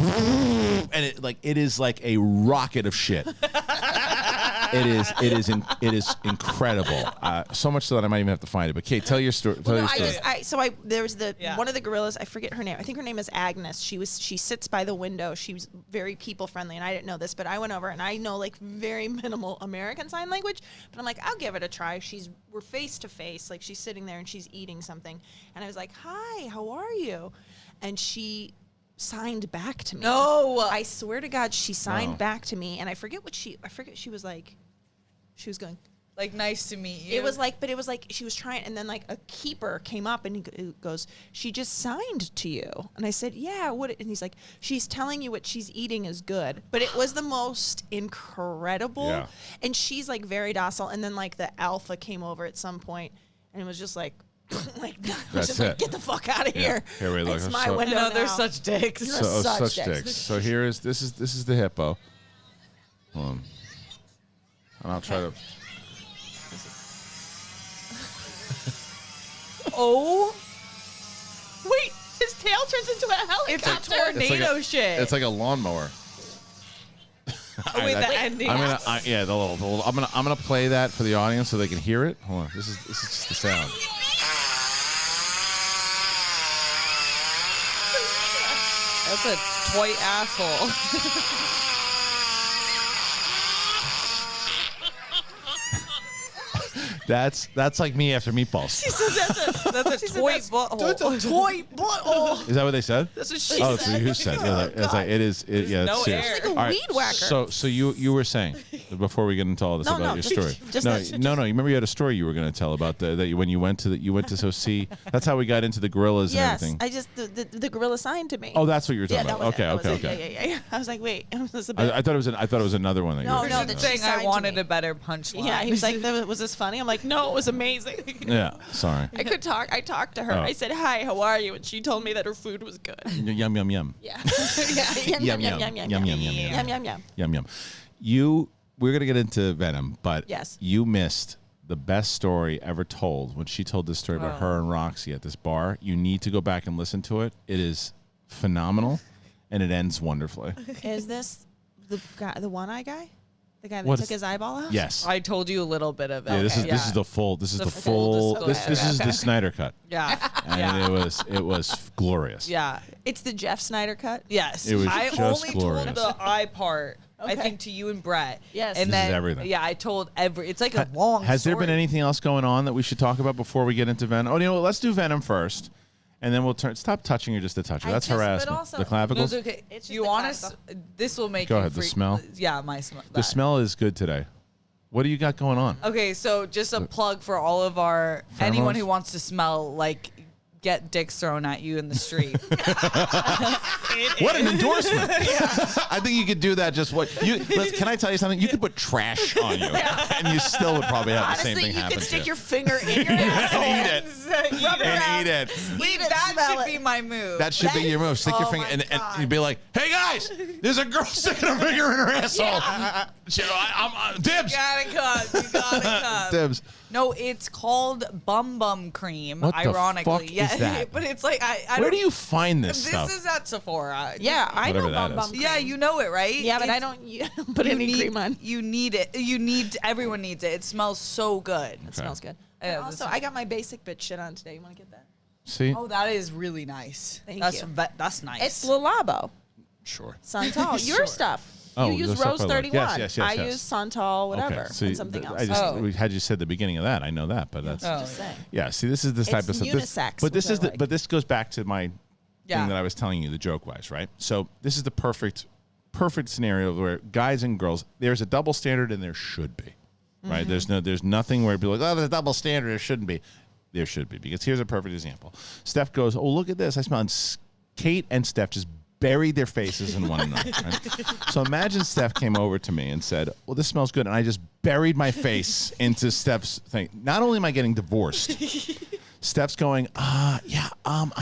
and it is like a rocket of shit. It is incredible. So much so that I might even have to find it. But Kate, tell your story. There was one of the gorillas. I forget her name. I think her name is Agnes. She sits by the window. She was very people friendly, and I didn't know this, but I went over and I know like very minimal American Sign Language. But I'm like, I'll give it a try. We're face to face. Like she's sitting there and she's eating something, and I was like, "Hi, how are you?" And she signed back to me. No, I swear to God, she signed back to me, and I forget she was like. She was going like, nice to meet you. It was like she was trying, and then like a keeper came up and he goes, she just signed to you. And I said, yeah, what? And he's like, she's telling you what she's eating is good. But it was the most incredible. Yeah. And she's like very docile. And then like the alpha came over at some point and it was just like, That's it. Get the fuck out of here. Here we look. It's my window now. They're such dicks. You're such dicks. So this is the hippo. Hold on. And I'll try to. Oh. Wait, his tail turns into a helicopter. It's a tornado shit. It's like a lawnmower. With the ending. I'm gonna play that for the audience so they can hear it. Hold on. This is just the sound. That's a toy asshole. That's like me after meatballs. That's a toy butthole. That's a toy butthole. Is that what they said? That's what she Oh, said. so who said? Yeah, it's like it is. Yeah, no it's serious. air. It's like a All right, weed whacker. So you were saying before we get into all this No, about no, your just- story. just no, that- no. You remember you had a story you were going to tell about when you went to go see. That's how we got into the gorillas and Yes, everything. I just the gorilla signed to me. Oh, that's what you were yeah, talking that about. was it. Okay. That was it. Yeah. I was like, wait, was a bit. I thought it was another one that No, you were no, saying. that saying she signed I to wanted me. a better punchline. Yeah, he was like, was this funny? I'm like, no, it was amazing. Yeah, sorry. I could talk. I talked to her. Oh. I said, hi, how are you? And she told me that her food was good. Yum yum yum. Yeah. Yum, We're gonna get into Venom, but Yes. you missed the best story ever told when she told this story about her and Roxy at this bar. You need to go back and listen to it. It is phenomenal, and it ends wonderfully. Is this the guy, the one-eye guy? The guy that What took is- his eyeball out? Yes. I told you a little bit of it. Yeah, this is the full. This is the full. full This is disclosure. the Snyder cut, Yeah. and Yeah. it was glorious. Yeah. It's the Jeff Snyder cut? Yes. It was I just only glorious. told the eye part. I Okay. think to you and Brett. Yes. And This is then everything. Yeah, I told it's like a long. Has there been story. anything else going on that we should talk about before we get into Venom? Oh, you know what? Let's do Venom first, and then we'll turn. Stop touching her just to touch her. I That's just- but harassment. also- The No, clavicles. it's okay. It's just You the want us? clavicle. This will make Go you ahead, the freak- smell? Yeah, my smell. The smell is good today. What do you got going on? Okay, so just a plug for all of our anyone who wants to smell like get dicks thrown at you in the street. What an endorsement! I think you could do that. Can I tell you something? You could put trash on you, and you still would probably have the Honestly, same thing you happen could to stick you. your finger in your asshole. And eat it. Rub it around. And eat it. Eat it, that smell should it. be my move. That should be your move. Stick your oh finger, my and God. you'd be like, "Hey guys, there's a girl sticking her finger in her asshole." Dibs. You gotta cut. You Monica. Dibs. No, it's called Bum cream. What the ironically, fuck yeah. is that? But it's like I Where don't, do you find this stuff? This is at Sephora. Yeah, I know Whatever that Bum Bum. is. Yeah, you know it, right? Yeah, but I It's- don't put any cream on. You need it. Everyone needs it. It smells so good. It smells good. Yeah, And also, I got my basic bitch shit on today. You want to get that? See? Oh, that is really nice. Thank That's you. That's nice. It's Le Labo. Sure. Santal. Your Sure. stuff. Oh, you use the stuff Rose I like. 31. Yes. I use Santal, whatever, See, and something else. I just Oh. we had you said the beginning of that. I know that, but that's Oh, Just saying. yeah. See, this is this type of stuff. unisex, But this which is I like. but this goes back to my Yeah. thing that I was telling you, the joke wise, right? So this is the perfect scenario where guys and girls, there's a double standard and there should be, right? There's nothing where people are like, oh, there's a double standard. There shouldn't be. There should be, because here's a perfect example. Steph goes, oh, look at this. I smell. And Kate and Steph just buried their faces in one another. Right? So imagine Steph came over to me and said, well, this smells good. And I just buried my face into Steph's thing. Not only am I getting divorced, Steph's going, I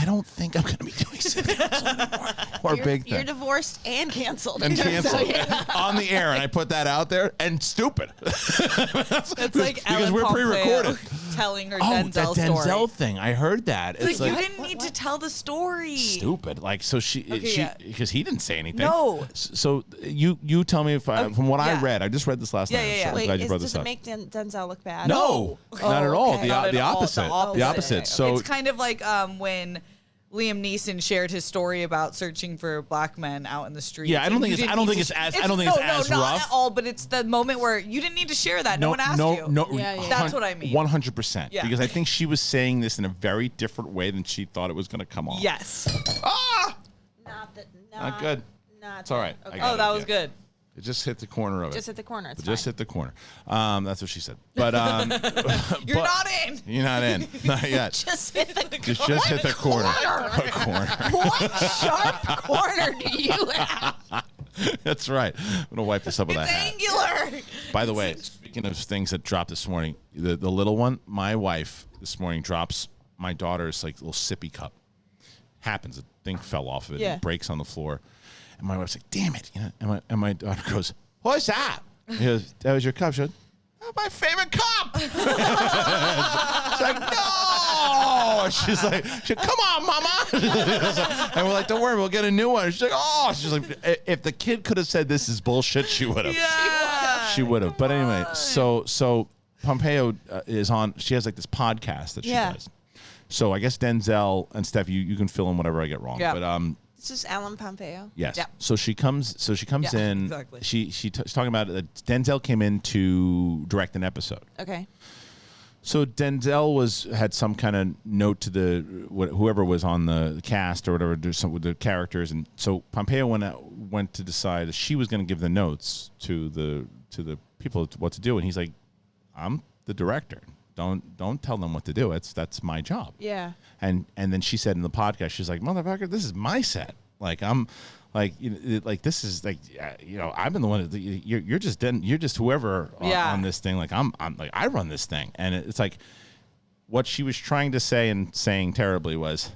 don't think I'm going to be doing City Council anymore. Or big thing. You're divorced and canceled. And canceled So, yeah. on the air, and I put that out there, and stupid. It's like because Ellen we're Pompeo pre-recorded. telling her Oh, Denzel that Denzel story. thing, I heard that. It's like, you What? didn't need to tell the story. Stupid. Like, so she yeah. because he didn't say anything. No. So you tell me if from what I yeah. read, I just read this last Yeah, night. yeah, so yeah. I'm Wait, glad you brought does this it up. make Denzel look bad? No, not at all. okay. Not at The all. opposite. The The opposite. opposite. So it's kind of like when Liam Neeson shared his story about searching for black men out in the streets. Yeah, I don't and think you it's- I didn't don't need think to it's sh- as- I don't think it's as not rough. at all. But it's the moment where you didn't need to share that. No one asked you. No, Yeah, yeah. That's what I mean. 100%. Yeah. Because I think she was saying this in a very different way than she thought it was going to come off. Yes. Not good. It's all right. I Okay. got Oh, it, that was yeah. good. It just hit the corner of it. Just hit the corner. It's Just fine. hit the corner. That's what she said. But You're not in. You're not in. Not yet. Just hit the Just hit the corner. A corner. What sharp corner do you have? That's right. I'm gonna wipe this up with a It's hat. angular. By the way, speaking of things that dropped this morning, the little one, my wife this morning drops my daughter's like little sippy cup. Happens, a thing fell off of it, Yeah. and breaks on the floor, and my wife's like, "Damn it!" You know, and my daughter goes, "What's that?" He goes, "That was your cup." She goes, "That's my favorite cup." She's like, "No!" She's like, "Come on, mama!" And we're like, "Don't worry, we'll get a new one." She's like, "Oh!" She's like, "If the kid could have said this is bullshit, she would have." Yeah. She would have. But anyway, so Pompeo is on. She has like this podcast that she Yeah. does. So I guess Denzel and Steph, you can fill in whatever I get wrong. Yeah. But This is Alan Pompeo. yes. Yeah. So she comes Yeah, in. exactly. She's talking about that Denzel came in to direct an episode. Okay. So Denzel had some kind of note to whoever was on the cast or whatever, do some with the characters, and so Pompeo went to decide that she was going to give the notes to the people what to do, and he's like, "I'm the director. Don't tell them what to do. That's my job." Yeah. And then she said in the podcast, she's like, "Motherfucker, this is my set. Like I'm." Like, like this is like, I've been the one. You're just whoever on this thing. Like I'm like I run this thing, and it's like what she was trying to say and saying terribly was,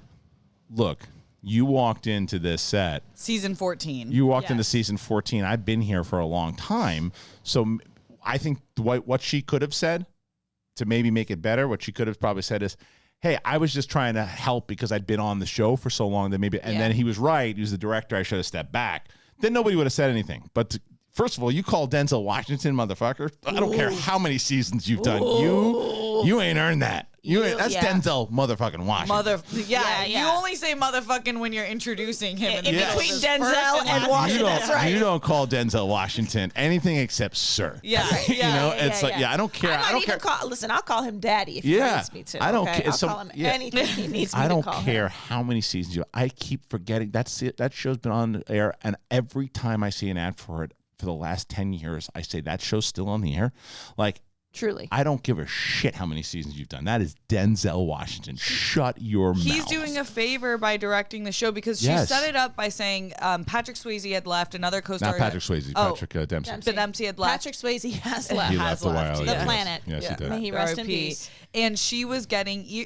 look, you walked into this set. Season 14. You walked Yes. into season 14. I've been here for a long time, so I think what she could have said to maybe make it better. What she could have probably said is, hey, I was just trying to help because I'd been on the show for so long that maybe, and then he was right. He was the director. I should have stepped back. Then nobody would have said anything. But first of all, you call Denzel Washington, motherfucker. I don't care how many seasons you've done. You ain't earned that. That's Denzel motherfucking Washington. Yeah. You only say motherfucking when you're introducing him. In between Denzel and Washington. That's right. You don't call Denzel Washington anything except sir. Yeah. I don't care. I don't care. Listen, I'll call him daddy if he needs me to. I don't okay? care. I'll call him anything he needs me I to don't call care him. how many seasons you. I keep forgetting. That's it. That show's been on the air, and every time I see an ad for it for the last 10 years, I say that show's still on the air. Like. Truly. I don't give a shit how many seasons you've done. That is Denzel Washington. Shut your mouth. He's doing a favor by directing the show because she Yes. set it up by saying Patrick Swayze had left, another co-star. Not Patrick Swayze, Patrick Dempsey. But Dempsey had left. Patrick Swayze has He left. left a while ago. The Yes. planet. Yes, he did. May he rest in R.I.P. peace. And she was getting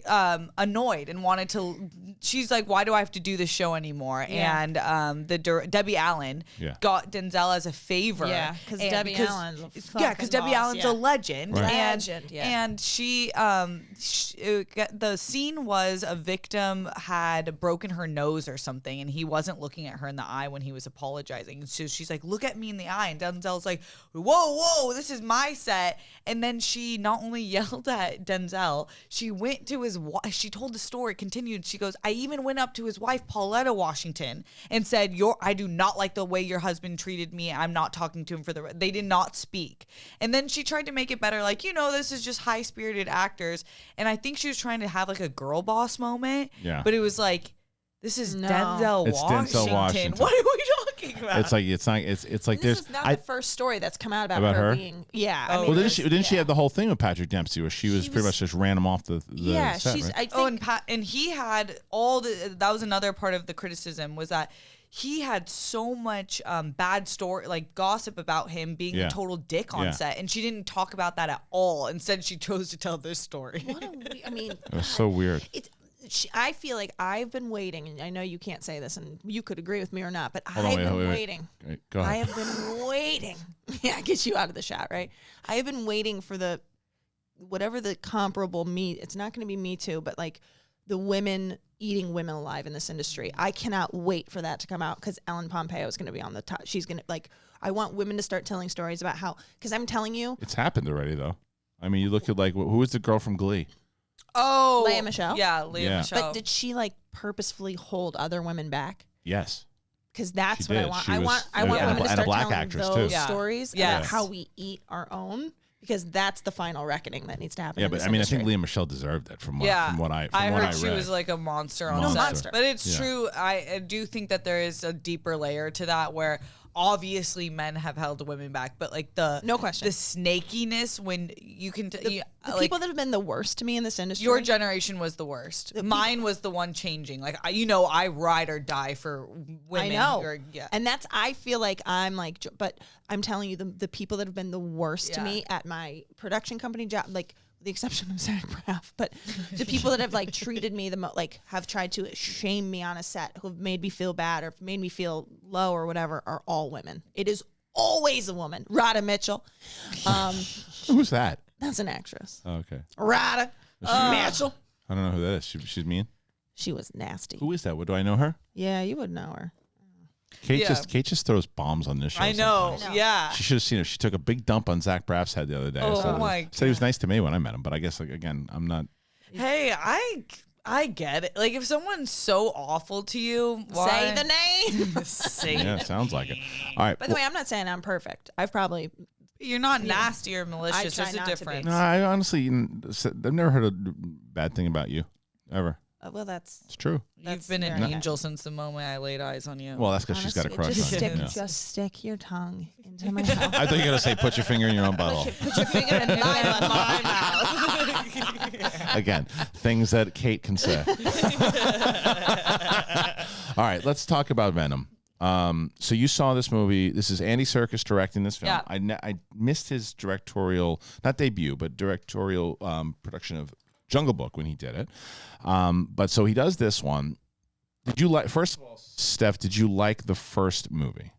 annoyed and wanted to. She's like, "Why do I have to do this show anymore?" Yeah. And Debbie Allen got Denzel as a favor. Yeah, because Debbie Allen's a because Debbie fucking Allen's boss, a legend, Legend, yeah. And the scene was a victim had broken her nose or something, and he wasn't looking at her in the eye when he was apologizing. So she's like, "Look at me in the eye," and Denzel's like, "Whoa, this is my set." And then she not only yelled at Denzel, she went to his wife. She told the story, continued. She goes, "I even went up to his wife, Pauletta Washington, and said, I do not like the way your husband treated me. I'm not talking to him for the." They did not speak. And then she tried to make it better, like, this is just high-spirited actors. And I think she was trying to have like a girl boss moment. Yeah. But it was like, this is No. Denzel It's Washington. Denzel Washington. What are we talking about? It's like This there's is not the first story that's come out about About her? being. Yeah. Oh, I mean, well, there's- didn't she yeah. have the whole thing with Patrick Dempsey where she was pretty much just ran him off the Yeah, set, she's. right? I think. Oh, and he had that was another part of the criticism, was that he had so much bad story, like gossip about him being Yeah. a total dick on Yeah. set, and she didn't talk about that at all. Instead, she chose to tell this story. What a I mean, It was so weird. I feel like I've been waiting, and I know you can't say this, and you could agree with me or not, but Hold on, I've been wait. waiting. Okay, go I ahead. have been waiting. Yeah, get you out of the shot, right? I have been waiting for whatever the comparable it's not going to be Me Too, but like the women eating women alive in this industry. I cannot wait for that to come out because Ellen Pompeo is going to be on the top. She's going to I want women to start telling stories about how, because I'm telling you. It's happened already, though. I mean, you look at who was the girl from Glee? Oh, Lea Michele? Yeah, Lea Yeah. Michele. But did she purposefully hold other women back? Yes. Because that's She what I did. want. She I was- want and a- women to and a start black telling actress, those too. Yeah. stories Yes. about how we eat our own, because that's the final reckoning that needs to happen. Yeah, in but this I mean, I industry. think Lea Michele deserved it from what I I heard read. she was like a monster on No, set. monster. But it's Yeah. true. I do think that there is a deeper layer to that where obviously men have held women back, but like No question. the snakiness when you can the like, people that have been the worst to me in this industry. your generation was the worst. Mine was the one changing. Like I ride or die for women. I know. Yeah. And I feel like I'm like, but I'm telling you, the people that have been the worst to Yeah. me at my production company job, like with the exception of Zach Braff, but the people that have like treated me have tried to shame me on a set, who've made me feel bad or made me feel low or whatever, are all women. It is always a woman. Rhoda Mitchell. Who's that? That's an actress. Oh, okay. Rhoda Mitchell. I don't know who that is. She's mean. She was nasty. Who is that? What do I know her? Yeah, you would know her. Kate Yeah. Just throws bombs on this show. I know. sometimes. Yeah. She should have seen her. She took a big dump on Zach Braff's head the other day. Oh, so my said he was nice to me when I met him, but I guess again, I'm not. Hey, I get it. Like if someone's so awful to you, why? Say the name. Say Yeah, it sounds like it. All right. By the way, I'm not saying I'm perfect. I've probably You're not nasty or malicious. try There's a not to be. difference. no, I honestly, I've never heard a bad thing about you, ever. well, that's It's true. You've been an angel since the moment I laid eyes on you. Well, that's because she's got a crush just on stick, you. Yeah. just stick your tongue into my mouth. I thought you were gonna say put your finger in your own butthole. Put your finger in my mouth. Again, things that Kate can say. All right, let's talk about Venom. So you saw this movie. This is Andy Serkis directing this film. Yeah. I missed his directorial, not debut, but directorial production of Jungle Book when he did it. But so he does this one. Did you like? First of all, Steph, did you like the first movie?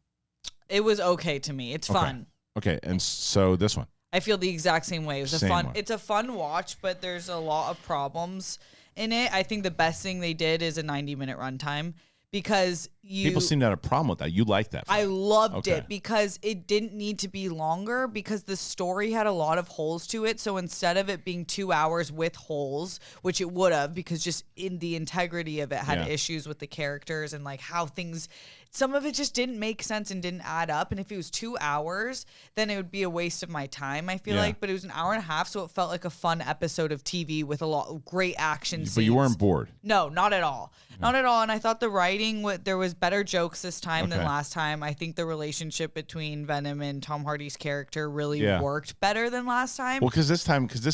It was okay to me. It's fun. Okay, and so this one. I feel the exact same way. It was Same way. It's a fun watch, but there's a lot of problems in it. I think the best thing they did is a 90-minute runtime because People seem to have a problem with that. You like that? I loved Okay. it because it didn't need to be longer because the story had a lot of holes to it. So instead of it being 2 hours with holes, which it would have because just in the integrity of it had issues with the characters and like how things, some of it just didn't make sense and didn't add up. And if it was 2 hours, then it would be a waste of my time, I feel like. But it was an hour and a half, so it felt like a fun episode of TV with a lot of great action scenes. But you weren't bored. No, not at all. Not at all. And I thought the writing, there was better jokes this time than Okay. last time. I think the relationship between Venom and Tom Hardy's character really Yeah. worked better than last time. Well, because this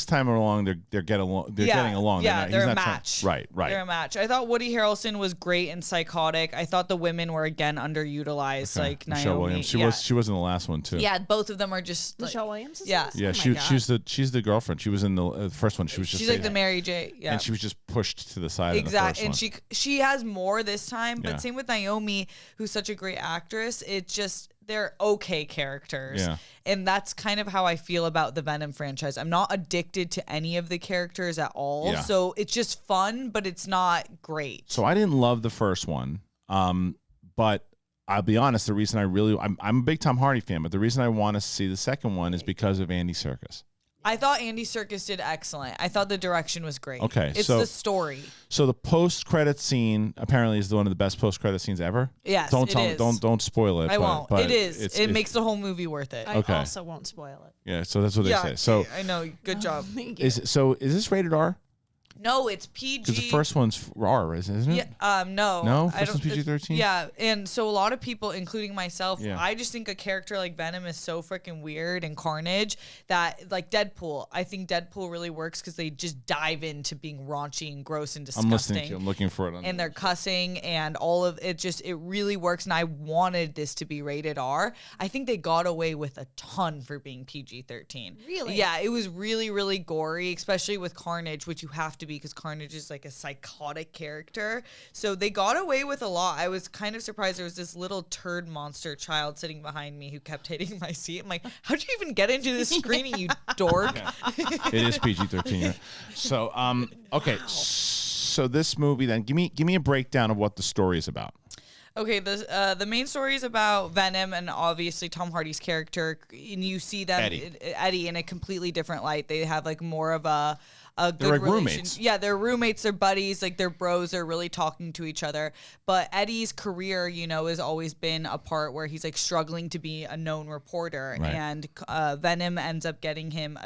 time along they're getting along. They're getting along. Yeah, they're he's a not match. Right. They're a match. I thought Woody Harrelson was great and psychotic. I thought the women were again underutilized, Okay. like Michelle Naomi. Williams. She was in the last one too. Yeah, both of them are just like, Michelle Williams. Is Yeah. this? Yeah, Oh my God. she's the girlfriend. She was in the first one. She was just she's like the dating- Mary J. Yeah. and she was just pushed to the side. Exactly, In and the first she has more this time, but Yeah. same with Naomi, who's such a great actress. It just they're okay characters. Yeah. And that's kind of how I feel about the Venom franchise. I'm not addicted to any of the characters at all. Yeah. So it's just fun, but it's not great. So I didn't love the first one, but I'll be honest. The reason I'm a big Tom Hardy fan, but the reason I want to see the second one is because of Andy Serkis. I thought Andy Serkis did excellent. I thought the direction was great. Okay, It's so- the story. So the post-credit scene apparently is one of the best post-credit scenes ever. Yes, Don't it tell me, is. don't spoil it. I but- won't. but It is. it's- It makes the whole movie worth it. I Okay. also won't spoil it. Yeah, so that's what they say. So I know. Good job. Thank you. is this rated R? No, it's PG. Because the first one's R, isn't it? Yeah, no. No? I First one's don't- PG-13? Yeah, and so a lot of people, including myself, Yeah. I just think a character like Venom is so freaking weird and Carnage that, like Deadpool, I think Deadpool really works because they just dive into being raunchy and gross and disgusting. I'm listening to you. I'm looking for it. And they're cussing and all of it it really works. And I wanted this to be rated R. I think they got away with a ton for being PG-13. Really? Yeah, it was really, really gory, especially with Carnage, which you have to be because Carnage is like a psychotic character. So they got away with a lot. I was kind of surprised there was this little turd monster child sitting behind me who kept hitting my seat. I'm like, how'd you even get into this screening, you dork? It is PG-13. Yeah. So okay. So this movie then give me a breakdown of what the story is about. Okay, the main story is about Venom and obviously Tom Hardy's character, and you see them Eddie in a completely different light. They have like more of a good like relation. roommates. Yeah, they're roommates, they're buddies, like they're bros, they're really talking to each other. But Eddie's career, has always been a part where he's like struggling to be a known reporter, Right. and Venom ends up getting him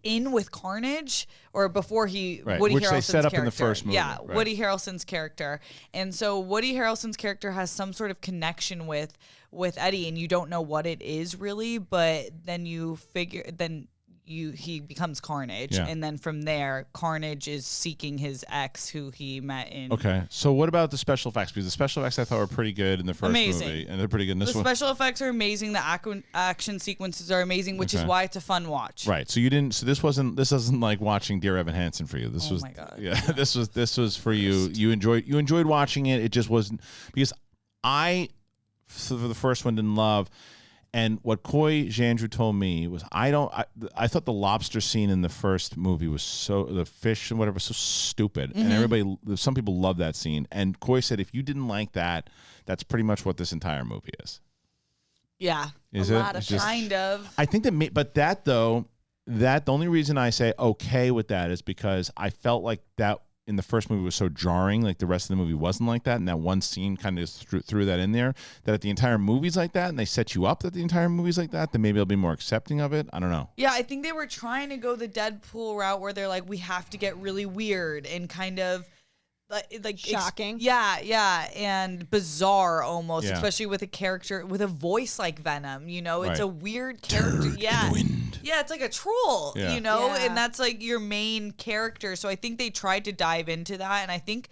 in with Carnage, or before Right, Woody which Harrelson's they set up character. in the first movie. Yeah, Right. Woody Harrelson's character. And so Woody Harrelson's character has some sort of connection with Eddie, and you don't know what it is really, but then you figure he becomes Carnage, Yeah. and then from there Carnage is seeking his ex who he met in. Okay. So what about the special effects? Because the special effects I thought were pretty good in the first Amazing. movie, and they're pretty good in this The one. special effects are amazing. The action sequences are amazing, which is Okay. why it's a fun watch. Right. So you didn't. So this wasn't like watching Dear Evan Hansen for you. This was. my God. Yeah. This was for you. You enjoyed watching it. It just wasn't because I for the first one didn't love. And what Coy Jandreau told me was I thought the lobster scene in the first movie was the fish and whatever was so stupid, Mm-hmm. and some people love that scene. And Coy said if you didn't like that, that's pretty much what this entire movie is. Yeah. Is A it? lot of It's just- Kind of. I think the only reason I say okay with that is because I felt like that in the first movie was so jarring, like the rest of the movie wasn't like that, and that one scene kind of threw that in there, that if the entire movie's like that and they set you up that the entire movie's like that, then maybe I'll be more accepting of it. I don't know. Yeah, I think they were trying to go the Deadpool route where they're like, we have to get really weird and kind of like Shocking. yeah, and bizarre almost, Yeah. especially with a character with a voice like Venom. It's Right. a weird character. Yeah, wind. yeah, it's like a troll. Yeah. Yeah. And that's like your main character. So I think they tried to dive into that, and I think.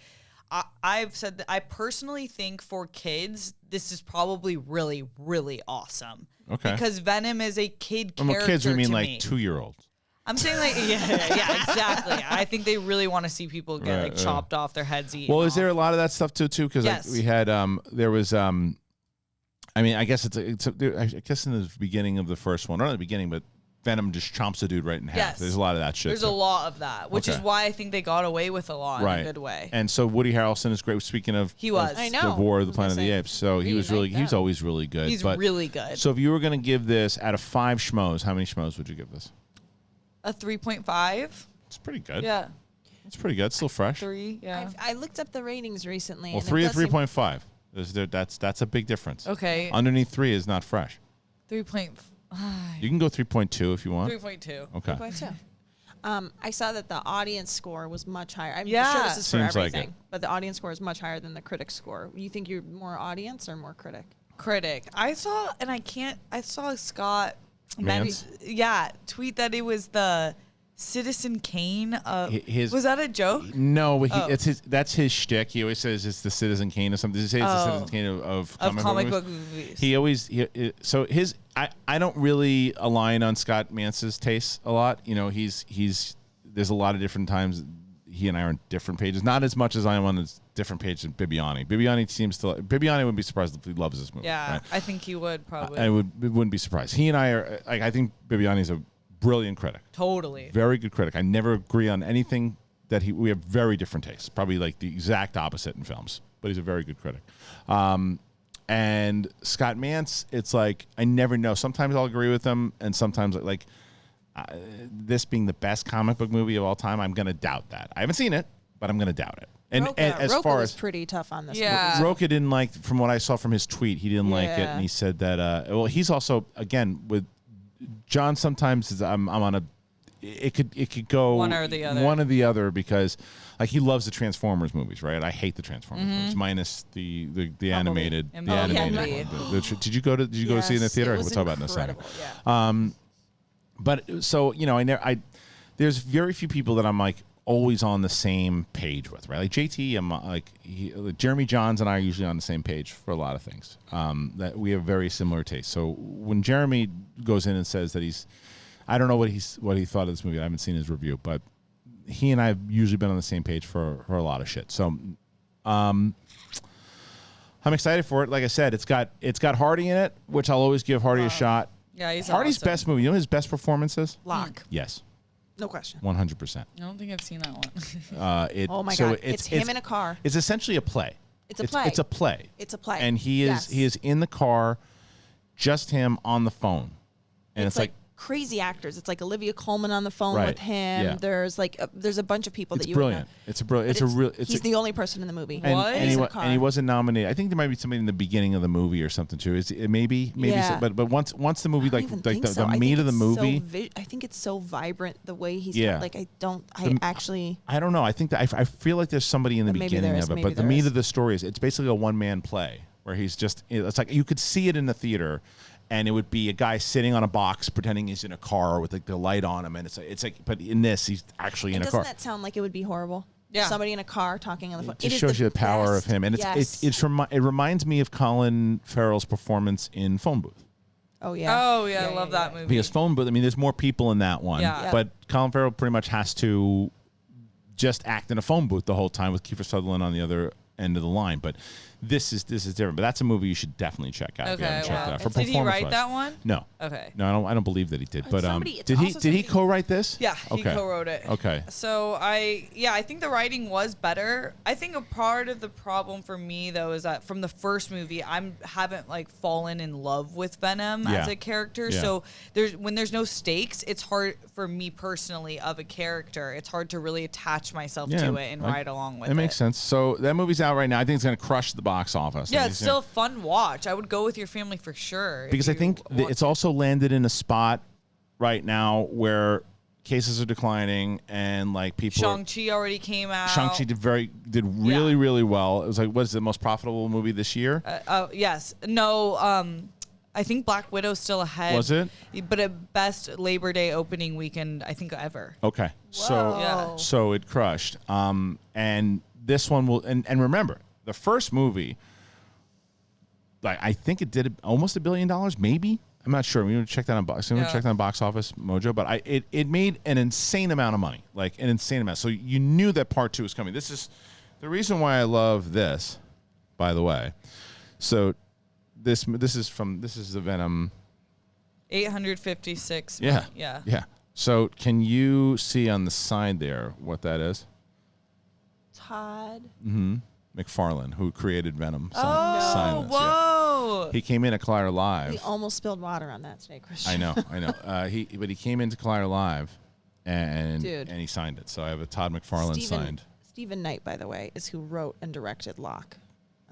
I've said that I personally think for kids, this is probably really, really awesome. Okay. Because Venom is a kid And character. with kids, we mean to like me. 2-year-olds. I'm saying like yeah, exactly. I think they really want to see people get Right, like chopped off their heads. Eaten Well, is there a off. lot of that stuff too? Because Yes. we had there was I mean, I guess I guess in the beginning of the first one, or not the beginning, but Venom just chomps a dude right in half. Yes. There's a lot of that shit. There's too. a lot of that, which is Okay. why I think they got away with a lot Right. in a good way. And so Woody Harrelson is great. Speaking of, He was. of I know. the War of the I was Planet of gonna the say, Apes. So he was really like he's that. always really good. He's but, really good. So if you were going to give this out of 5 schmoes, how many schmoes would you give this? A 3.5. It's pretty good. Yeah, It's pretty good. It's still fresh. 3. Yeah. I looked up the ratings recently. Well, and 3 it and does seem- 3.5. That's a big difference. Okay. Underneath 3 is not fresh. 3.5. You can go 3.2 if you want. 3.2. Okay. 3.2. I saw that the audience score was much higher. I'm Yeah. sure this is for Seems like everything, it. but the audience score is much higher than the critic score. You think you're more audience or more critic? Critic. I saw Scott Mans? tweet that it was the Citizen Kane. His- Was that a joke? No, but Oh. that's his shtick. He always says it's the Citizen Kane or something. Does he say it's the Citizen Kane of comic book book movies. He always so his I don't really align on Scott Mance's tastes a lot. He's there's a lot of different times he and I are on different pages. Not as much as I am on a different page than Bibiani. Bibiani would be surprised if he loves this movie. Yeah, right? I think he would probably. I wouldn't be surprised. He and I are like, I think Bibiani's a brilliant critic. Totally. Very good critic. I never agree on anything that we have very different tastes. Probably like the exact opposite in films, but he's a very good critic. And Scott Mantz, it's like I never know. Sometimes I'll agree with him, and sometimes like this being the best comic book movie of all time, I'm going to doubt that. I haven't seen it, but I'm going to doubt it. And as Rocha far was as pretty tough on this Yeah. movie. Rocha didn't like, from what I saw from his tweet, he didn't like it, and he said that. Well, he's also again with John. Sometimes I'm on a. It could go One or the other. One or the other because like he loves the Transformers movies, right? I hate the Transformers movies, minus the animated And the animated Bumblebee. one. Did you go to see it in the theater? We'll talk about it in a second. Yeah. But so there's very few people that I'm like always on the same page with, right? Like JT, I'm like Jeremy Johns and I are usually on the same page for a lot of things. That we have very similar tastes. So when Jeremy goes in and says that I don't know what he thought of this movie. I haven't seen his review, but he and I have usually been on the same page for a lot of shit. So I'm excited for it. Like I said, it's got Hardy in it, which I'll always give Hardy a shot. Yeah, he's Hardy's awesome. best movie. You know his best performance is? Locke. Yes. No question. 100%. I don't think I've seen that one. Oh my God. It's him in a car. It's essentially a play. It's a play. It's a play. It's a play. And he is in the car, just him on the phone. And it's like crazy actors. It's like Olivia Colman on the phone Right. with him. Yeah. There's there's a bunch of people it's that you brilliant. It's a brilliant. He's the only person in the movie. What? And He's he, in a wa- car. and he wasn't nominated. I think there might be somebody in the beginning of the movie or something too. Is it maybe Yeah. so, but once the movie I don't even think so. the I meat think of the it's movie. I think it's so vibrant the way he's Yeah. I I don't know. I think that I feel like there's somebody in the Maybe beginning there is, of it, maybe but the there meat is. of the story is it's basically a one-man play where he's just it's like you could see it in the theater, and it would be a guy sitting on a box pretending he's in a car with like the light on him, and it's like but in this he's actually in a doesn't car. that sound like it would be horrible? Yeah. Somebody in a car talking on the phone. It just shows you the power of him, and it reminds me of Colin Farrell's performance in Phone Booth. Oh yeah. Oh yeah, I love that movie. Because Phone Booth, I mean, there's more people in that one, Yeah. but Colin Farrell pretty much has to just act in a phone booth the whole time with Kiefer Sutherland on the other end of the line. But this is different. But that's a movie you should definitely check out. If you haven't Okay, checked wow. it out. For Did he write performance-wise. that one? No. Okay. No, I don't believe that he did. But somebody- it's did he also did he somebody- co-write this? Yeah, he Okay. co-wrote it. Okay. So I think the writing was better. I think a part of the problem for me though is that from the first movie, haven't like fallen in love with Venom Yeah. as a character. Yeah. So when there's no stakes, it's hard for me personally of a character. It's hard to really attach myself to it and ride along with it. It makes sense. So that movie's out right now. I think it's going to crush the box office. Yeah, I it's think still a fun watch. I would go with your family for sure. because I think it's also landed in a spot right now where cases are declining and like people. Shang-Chi already came out. Shang-Chi did really well. It was like, what is the most profitable movie this year? Yes. No. I think Black Widow's still ahead. Was it? But at best Labor Day opening weekend, I think ever. Okay, Yeah. so it crushed. And this one will. And remember, the first movie, like I think it did almost $1 billion, maybe. I'm not sure. We need to check that on box. We check that on Box Office Mojo. But it made an insane amount of money, like an insane amount. So you knew that part 2 was coming. This is the reason why I love this, by the way. So this is the Venom. 856. Yeah. Yeah. So can you see on the side there what that is? Todd. McFarlane, who created Venom. Oh, Silence, yeah. whoa. He came in at Collider Live. We almost spilled water on that today, Kristian. I know. He came into Collider Live, and Dude. he signed it. So I have a Todd McFarlane signed. Stephen Knight, by the way, is who wrote and directed Locke.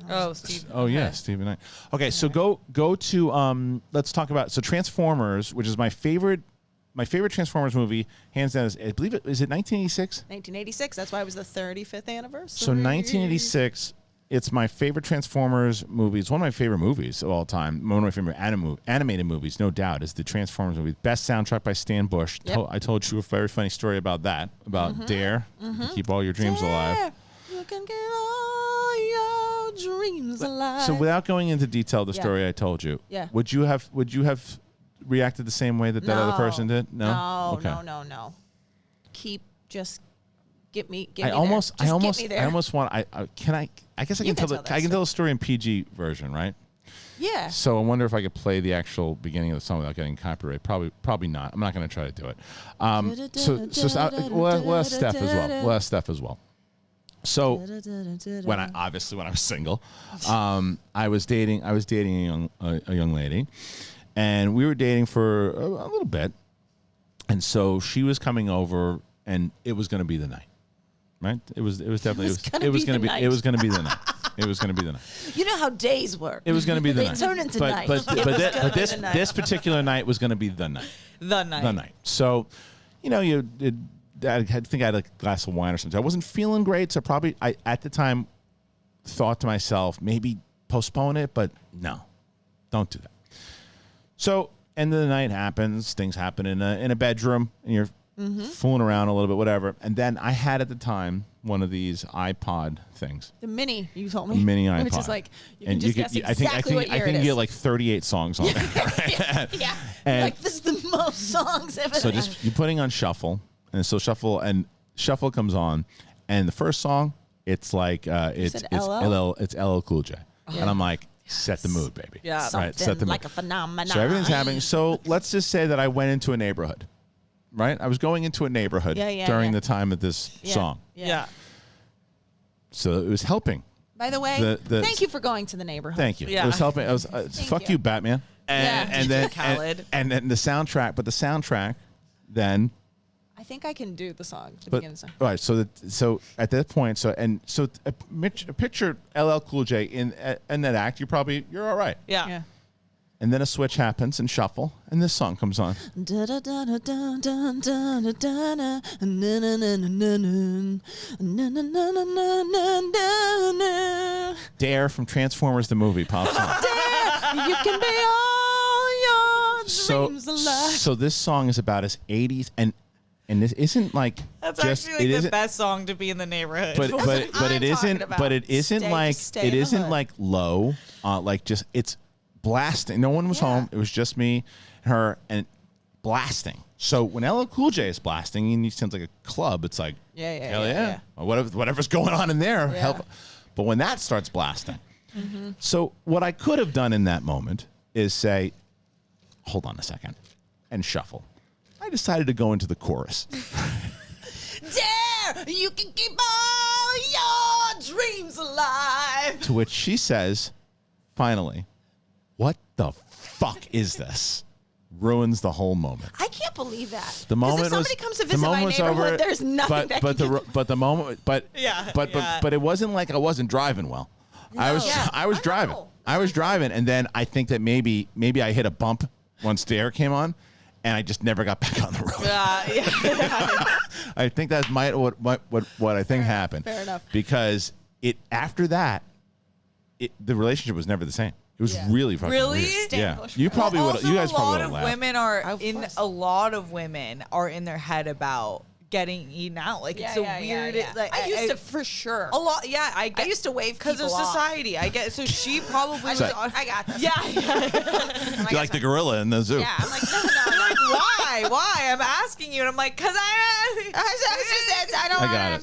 Oh, Steve. Oh yeah, Stephen Knight. Okay, so go to let's talk about Transformers, which is my favorite Transformers movie, hands down. I believe it 1986. 1986. That's why it was the 35th anniversary. So 1986, it's my favorite Transformers movie. It's one of my favorite movies of all time. One of my favorite animated movies, no doubt, is the Transformers movie. Best soundtrack by Stan Bush. Yep. I told you a very funny story about that, about Dare. Keep all your dreams alive. You can get all your dreams alive. So without going into detail, the story I told you, Yeah. would you have reacted the same way that other person did? No. No, Okay. no. Keep just get me I almost want. I guess I You can tell. can tell that I can tell the story in PG version, right? Yeah. So I wonder if I could play the actual beginning of the song without getting copyright. Probably not. I'm not going to try to do it. We'll ask Steph as well. We'll ask Steph as well. So when I was single, I was dating a young lady, and we were dating for a little bit, and so she was coming over, and it was going to be the night, right? It was definitely it was going to be the night. It was going to be the night. You know how days work. It was going to be the night. They turn into night. But this particular night was going to be the night. The night. So, I think I had a glass of wine or something. I wasn't feeling great, so probably I at the time thought to myself, maybe postpone it, but no, don't do that. So end of the night happens. Things happen in a bedroom, and you're fooling around a little bit, whatever. And then I had at the time one of these iPod things. The mini, you told me. Mini iPod. Which is like, you can just guess I think what year it is. you get like 38 songs on there. Right? Yeah. And like, this is the most songs ever. so just you're putting on shuffle, and so shuffle comes on, and the first song, it's like it's LL Cool J, and I'm like, set the mood, baby. Yeah. Right, set the mood. like a phenomenon. So everything's happening. So let's just say that I went into a neighborhood, right? I was going into a neighborhood during the time of this song. Yeah. So it was helping. By the way, thank you for going to the neighborhood. Thank you. Yeah. It was helping. I was fuck you, Batman. And then Khaled. and then the soundtrack, then. I think I can do the song. The But, beginning song. all right, so at that point, picture LL Cool J in that act. You're all right. Yeah. And then a switch happens and shuffle, and this song comes on. Dare from Transformers the movie pops on. Dare, you can be all your dreams alive. So this song is about his 80s, and this isn't like That's just actually it like the isn't, best song to be in the neighborhood. but I'm it isn't talking about. but it isn't Stay like in it the isn't hood. like low, like just it's blasting. No one was home. It was just me, her, and blasting. So when LL Cool J is blasting and he sounds like a club, it's like hell yeah. Or whatever's going on in there. Yeah. Help. But when that starts blasting, so what I could have done in that moment is say, hold on a second, and shuffle. I decided to go into the chorus. Dare, you can keep all your dreams alive. To which she says, finally, what the fuck is this? Ruins the whole moment. I can't believe that. The moment if somebody was, comes to the visit my moment was neighborhood, over, there's nothing that can but the moment, but it wasn't like I wasn't driving well. I was driving. know. I was driving, and then I think that maybe I hit a bump once the air came on, and I just never got back on the road. I think that might what I think happened. Fair enough. Because after that, the relationship was never the same. It was really fucking Really? weird. Yeah, you probably would. Also, You guys probably would have laughed. a lot of women are in their head about getting eaten out. Like it's a weird. Like, I used to for sure. a lot. Yeah, I used to wave because of people off. society. I get so she probably was. I got this. Yeah. You like the gorilla in the zoo. Yeah, I'm like, no. Why? I'm asking you, and I'm like, because I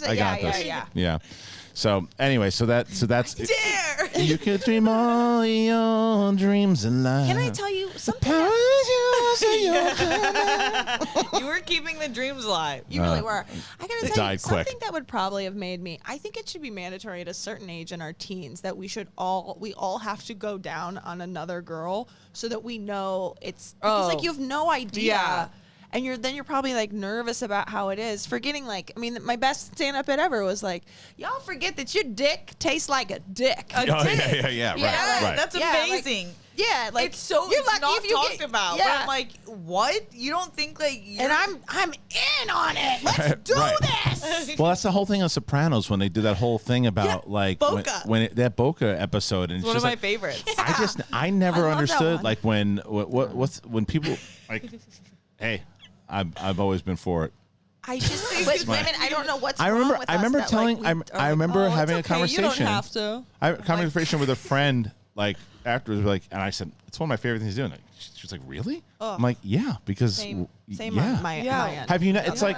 I got this. Yeah. So anyway, so that's dare. You could dream all your dreams alive. Can I tell you something? You were keeping the dreams alive. You really were. I gotta It tell you died quick. something that would probably have made me. I think it should be mandatory at a certain age in our teens that we all have to go down on another girl so that we know it's because like you have no idea. Yeah. And you're probably like nervous about how it is. Forgetting my best stand up bit ever was like, y'all forget that your dick tastes like a dick. Yeah, Yeah, right. That's Yeah, amazing. Like It's so you're it's lucky not if you talked get, about. Yeah. But I'm like, what? You don't think like you're And I'm in on it. Let's do this. Well, that's the whole thing on Sopranos when they did that whole thing about like Boca. that Boca episode, and it's one just of my like, favorites. I never I love that understood one. like when people like, hey, I've always been for it. I just think with women, I don't know what's I wrong remember with I us remember that, telling like, we I are remember like, oh, having a it's okay, conversation. You don't have to. I had a conversation with a friend like afterwards, like, and I said it's one of my favorite things to do. And she was like, "Really?" I'm like, "Yeah," because Same yeah. on my end. Have you not? It's like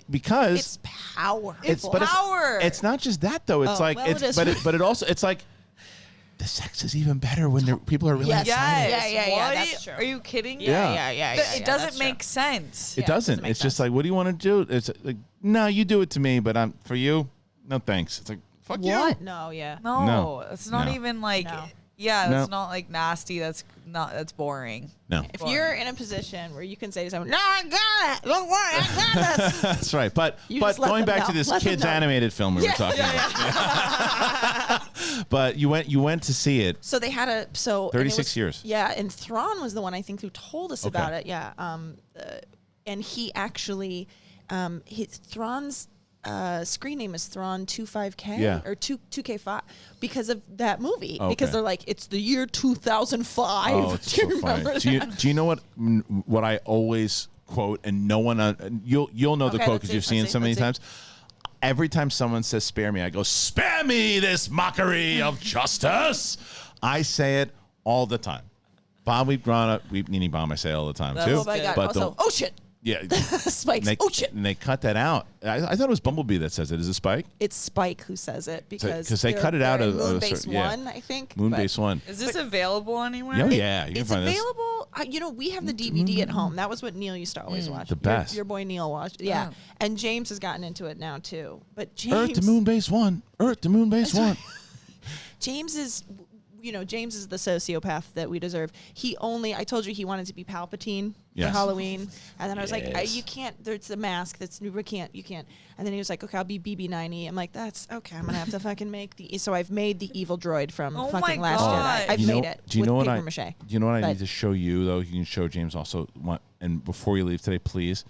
because It's powerful. Power. It's not just that though. It's like well, it's it is. but it also it's like the sex is even better when people are really Yes. excited. Yeah, What? that's true. Are you kidding? Yeah. It doesn't make sense. It doesn't. make It's just sense. like, what do you want to do? It's like, no, you do it to me, but I'm for you. No thanks. It's like, fuck What? you. No, yeah. No, it's not No. even like. No. Yeah, No. that's not like nasty. That's boring. No, If you're in a position where you can say to someone, "No, I got it. Don't worry, I got this." that's right. But You just let going them back to know. this Let them kids know. animated film we were talking about. But you went to see it. So they had and it 36 years. Yeah, and Thrawn was the one I think who told us Okay. about it. Yeah, and he actually, Thrawn's screen name is Thrawn 25K Yeah. or 2K5 because of that movie. Okay. Because they're like, it's the year 2005. Oh, it's Do you so funny. remember Do you, that? do you know what I always quote, and no one you'll know the Okay, quote let's because see, you've seen it let's so see, many let's times. Every time someone says "spare me," I go, "Spare me this mockery of justice." I say it all the time. Bob, we've grown up. Nini Bomb, I say it all the time That too. was Oh my God. But Also, oh shit. yeah, Spikes. and Oh shit. they cut that out. I thought it was Bumblebee that says it. Is it Spike? It's Spike who says it because 'cause they cut it out they're of in a Moonbase certain- yeah. 1, I think. Moonbase One. Is this available anywhere? Oh yeah, you can It's find this. available. We have the DVD at home. That was what Neil used to always watch. The best. Your boy Neil watched. Yeah. Oh. And James has gotten into it now too. But James, Earth to Moonbase 1. Earth to Moonbase 1. James is, James is the sociopath that we deserve. I told you he wanted to be Palpatine Yes. for Halloween. And then I was like, Yes. you can't, there's a mask you can't. And then he was like, okay, I'll be BB-90. I'm like, that's okay. I'm going to have to fucking so I've made the evil droid from Oh fucking my Last God. Jedi. I've You know- made it do you with know what paper I- mache. Do you know what I But- need to show you though? You can show James also. And before you leave today, please.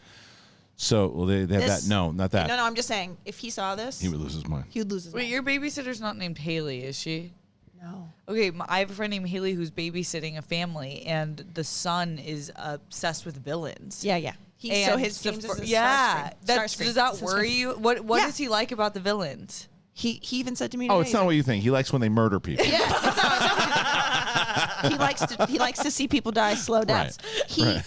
So they have This- that. No, not that. No, I'm just saying, if he saw this, He would lose his mind. he would lose his Wait, mind. your babysitter's not named Haley, is she? No. Okay, I have a friend named Haley who's babysitting a family, and the son is obsessed with villains. Yeah. So And his the James fir- is his yeah. Starscream. Does that It's his worry Starscream. you? What Yeah. does he like about the villains? He even said to me, Oh, today, it's he's not like, what you think. He likes when they murder people. he likes to see people die slow deaths. Right.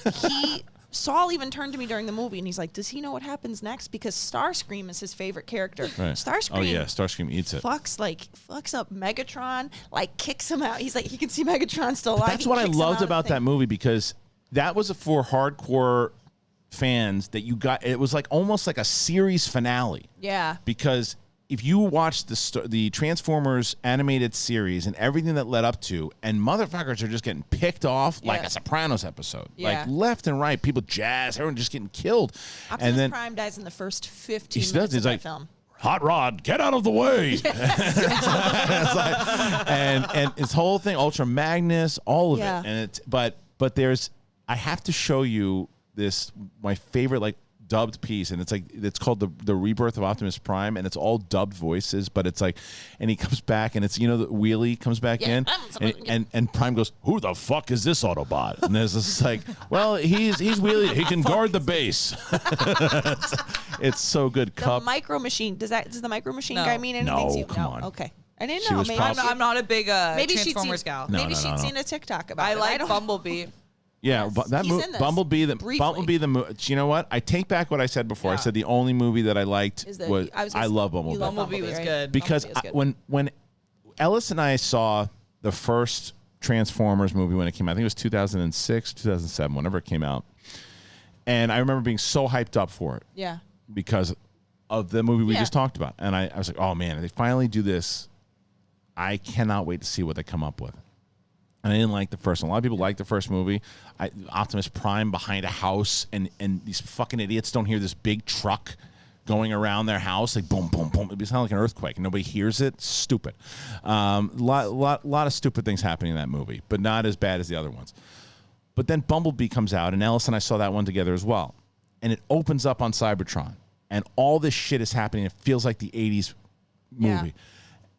Saul even turned to me during the movie and he's like, does he know what happens next? Because Starscream is his favorite character. Right. Starscream Oh yeah, Starscream eats it. fucks up Megatron, like kicks him out. He's like, he can see Megatron still alive. That's He what I kicks him loved out of about the that thing. movie because that was for hardcore fans that you got. It was like almost like a series finale. Yeah. Because if you watch the Transformers animated series and everything that led up to, and motherfuckers are just getting picked off like Yeah. a Sopranos episode, Yeah. like left and right, people everyone just getting killed, Optimus and then Prime dies in the first 15 he minutes does. of He's that like, film. "Hot Rod, get out of the way!" It's like- and his whole thing, Ultra Magnus, all of Yeah. it, and it's but there's I have to show you this my favorite like dubbed piece, and it's called the Rebirth of Optimus Prime, and it's all dubbed voices, but it's like, and he comes back, and it's the Wheelie comes back in, and Prime goes, "Who the fuck is this Autobot?" And there's this like, well, he's Wheelie, he can guard the base. it's so good. The Cup. Micro Machine, does the Micro Machine No. guy mean anything No, to you? come on. Okay. I didn't She know. was Maybe probably- I'm not a big maybe she'd Transformers seen, gal. No, maybe no, she'd no. seen a TikTok about I it. like don't- Bumblebee. Yeah, Yes, but that he's in this, Bumblebee. briefly. Bumblebee. You know what? I take back what I said before. I Yeah. said the only movie that I liked Is the- was I was gonna I say- love you Bumblebee. love Bumblebee was right? good. Because Bumblebee is good. when Ellis and I saw the first Transformers movie when it came out, I think it was 2006, 2007, whenever it came out, and I remember being so hyped up for it Yeah. because of the movie we Yeah. just talked about, and I was like, oh man, if they finally do this, I cannot wait to see what they come up with. And I didn't like the first one. A lot of people like the first movie. Optimus Prime behind a house, and these fucking idiots don't hear this big truck going around their house, like boom, boom, boom. It sounds like an earthquake, and nobody hears it. Stupid. Lot of stupid things happening in that movie, but not as bad as the other ones. But then Bumblebee comes out, and Ellis and I saw that one together as well. And it opens up on Cybertron, and all this shit is happening. It feels like the 80s movie. Yeah.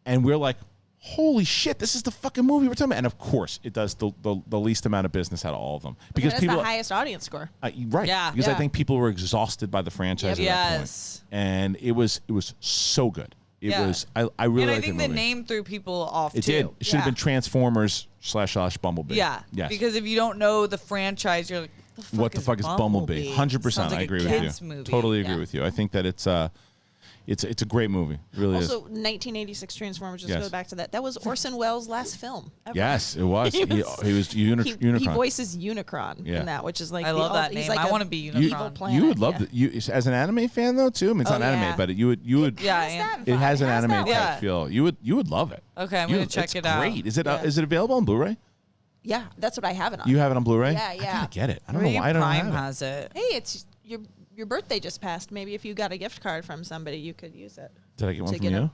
And we're like, holy shit, this is the fucking movie we're talking about. And of course, it does the least amount of business out of all of them. Because That's people, the highest audience score. right. Yeah. Because I Yeah. think people were exhausted by the franchise at that Yes. point. And it was so good. It Yeah. was, I really And I liked think the the movie. name threw people off It too. did. It should have been Transformers / Bumblebee. Yeah. Yes. Because if you don't know the franchise, you're like, What the fuck is Bumblebee? 100%. Sounds like I a agree with kid's you. movie. Totally agree Yeah. with you. I think that it's a great movie. It really Also, is. 1986 Transformers. Just Yes. go back to that. That was Orson Welles' last film. Ever. Yes, it was. He was Unicron. He voices Unicron Yeah. in that, which is like I love that he's name. like I a want to be You- Unicron. evil planet. You would love yeah. that. You as an anime fan though too. I mean, it's Oh, not anime, yeah. but you would. Yeah, I It am. has It has an that anime vibe. type feel. You would love it. Okay, I'm gonna check it's it out. Great. Is it Yeah. is it available on Blu-ray? Yeah, that's what I have it on. You have it on Blu-ray? Yeah, I yeah. gotta get it. I don't know Maybe why I don't Prime have it. has it. Hey, it's your birthday just passed. Maybe if you got a gift card from somebody, you could use it. Did I get one to from get you?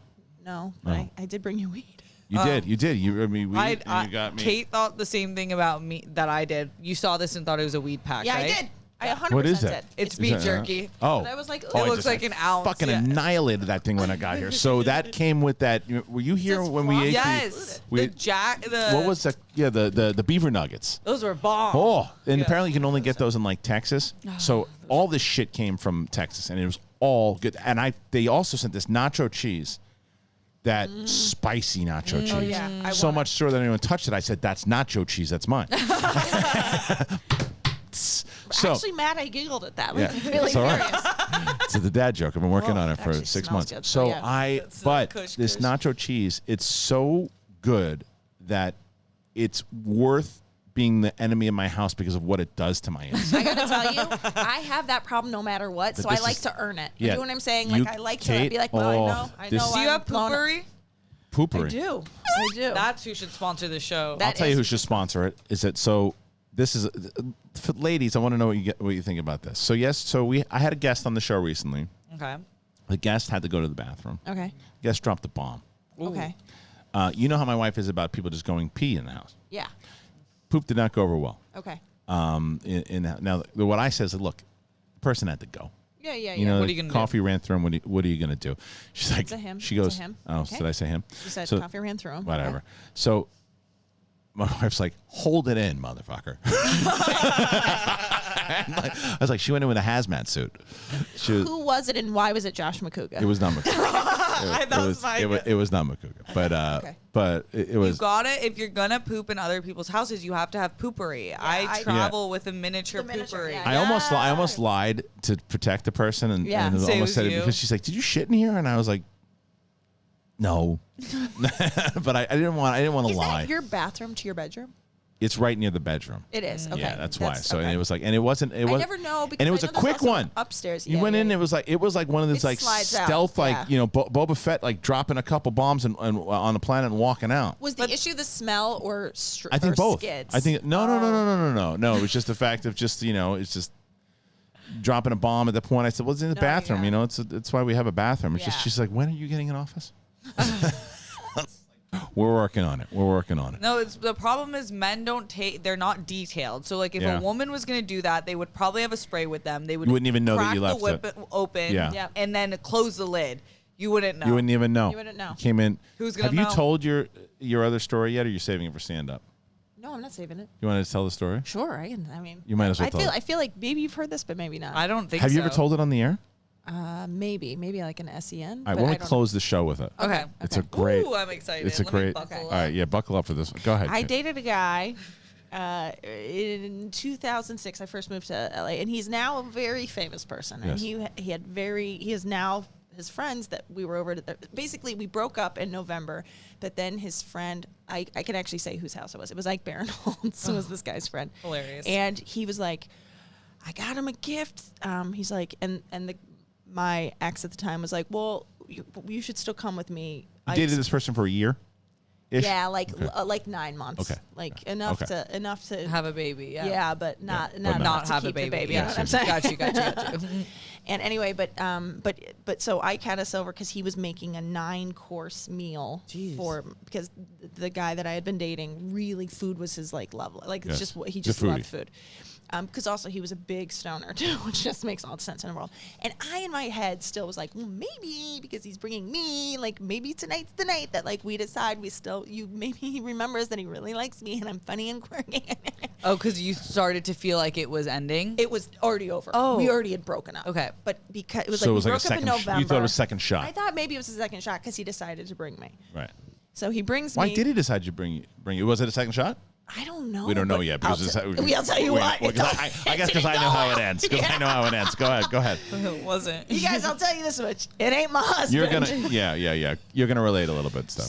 No, Oh. I did bring you weed. You did. You did. You I mean, weed, and you got me. Kate thought the same thing about me that I did. You saw this and thought it was a weed pack, Yeah, right? I did. I 100% What is did. it? It's Is beef that- jerky. Oh. But I was like, Oh, ooh. I It looks like an ounce. Fucking yeah. annihilated that thing when I got here. So that came with that. Were you here Just when we ate? Yes. We- The What was that? Yeah, the beaver nuggets. those were bomb. Oh, and Yeah. apparently you can only get those in like Texas. So all this shit came from Texas, and it was all good. And they also sent this nacho cheese, that spicy nacho cheese. Oh, yeah. I So want much so that anyone touched it, I said, "That's nacho cheese. That's mine." So Actually, Matt, I giggled at that. Like, Yeah. really It's all right. furious. it's the dad joke. I've been working Oh, on it it for actually 6 smells months. good, So yeah. That's but kush, this kush. nacho cheese, it's so good that it's worth being the enemy of my house because of what it does to my inside. I gotta tell you, I have that problem no matter what, But so I this like is- to earn it. Yeah. You know what I'm saying? You- Like I like Kate, to be like, well, I this- know. Do you I'm have blown- poopery? Poopery. I do. I do. That's who should sponsor the show. That I'll tell you is- who should sponsor it. Is it so? This is for ladies. I want to know what you think about this. So yes, I had a guest on the show recently. Okay. The guest had to go to the bathroom. Okay. Guest dropped a bomb. Okay. You know how my wife is about people just going pee in the house. Yeah. Poop did not go over well. Okay. Now what I said is, look, the person had to go. Yeah. Yeah. You Yeah. know, What are you gonna coffee ran through him. What are you gonna do? She's like, It's a him. she It's a goes, him. oh, Okay. did I say him? You said So- coffee ran through him. Whatever. Okay. So my wife's like, hold it in, motherfucker. I was like, she went in with a hazmat suit. She was, Who was it and why was it Josh McCouga? it was not Makuga. It was not Makuga. But Okay. but it You was. got it. If you're gonna poop in other people's houses, you have to have poopery. I I- travel with a miniature The miniature, poopery. yeah. I almost lied to protect the person and, Yeah. and Say it almost was said it you. because she's like, "Did you shit in here?" And I was like, "No," but I didn't want to Is lie. that your bathroom to your bedroom? It's right near the bedroom. It is. Okay. Yeah, that's why. So okay. and it was like, and it wasn't. It I was. never know because and it I was a know there's quick also one. upstairs. You Yeah, went yeah, in. yeah. It was like one of those It like slides out, stealth, like yeah. Boba Fett, like dropping a couple bombs and on the planet and walking out. Was the issue the smell or I think or both. skids? I think no. It was just the fact of just it's just dropping a bomb at the point. I said, "Well, it's in the No, bathroom. yeah. It's why we have a bathroom." It's just Yeah. she's like, "When are you getting an office?" We're working on it. No, the problem is men don't take. They're not detailed. So like, if Yeah. a woman was gonna do that, they would probably have a spray with them. They would. You wouldn't even know that crack you left the whip it. open. Yeah. Yep. And then close the lid. You wouldn't know. You wouldn't even know. You wouldn't know. Came in. Who's gonna Have you know? told your other story yet, or are you saving it for stand up? No, I'm not saving it. You want to tell the story? Sure, I can. I mean, You might as well I tell feel. it. I feel like maybe you've heard this, but maybe not. I don't think. Have you so. ever told it on the air? Maybe like an SEN. All right, but why don't I we don't close the show with it? Okay. It's a great. Ooh, I'm excited. It's a Let me great. buckle All up. right, yeah, buckle up for this one. Go ahead. I Kate. dated a guy in 2006. I first moved to LA, and he's now a very famous person. And Yes. he is now his friends that we were over to. Basically, we broke up in November, but then his friend, I can actually say whose house it was. It was Ike Barinholtz, was this guy's friend. Hilarious. And he was like, I got him a gift. He's like, my ex at the time was like, well, you should still come with me. You dated this person for a year. Yeah, like Okay. like 9 months. Okay. Like enough Okay. to Have a baby. Yeah. yeah, but not but not, not enough to have a keep the baby. baby. Yeah. You know what I'm saying? Got you. And anyway, but so I had us over because he was making a 9-course meal because the guy that I had been dating, really food was his like love. Like it's Yes. just what he He's a just loved foodie. food. Because also he was a big stoner too, which just makes all the sense in the world. And I, in my head, still was like, well, maybe because he's bringing me, like maybe tonight's the night that like we decide maybe he remembers that he really likes me and I'm funny and quirky. Oh, because you started to feel like it was ending. It was already over. Oh. We already had broken up. Okay. But because it was So like it was we like a broke up in second. November. You thought it was a second shot. I thought maybe it was a second shot because he decided to bring me. Right. So he brings Why me. did he decide to bring you? Was it a second shot? I don't know. We don't know yet because I'll tell you what. I guess because I know how it ends. Because I know how it ends. Go ahead. It wasn't. You guys, I'll tell you this much. It ain't my husband. You're gonna, yeah. You're gonna relate a little bit, stuff.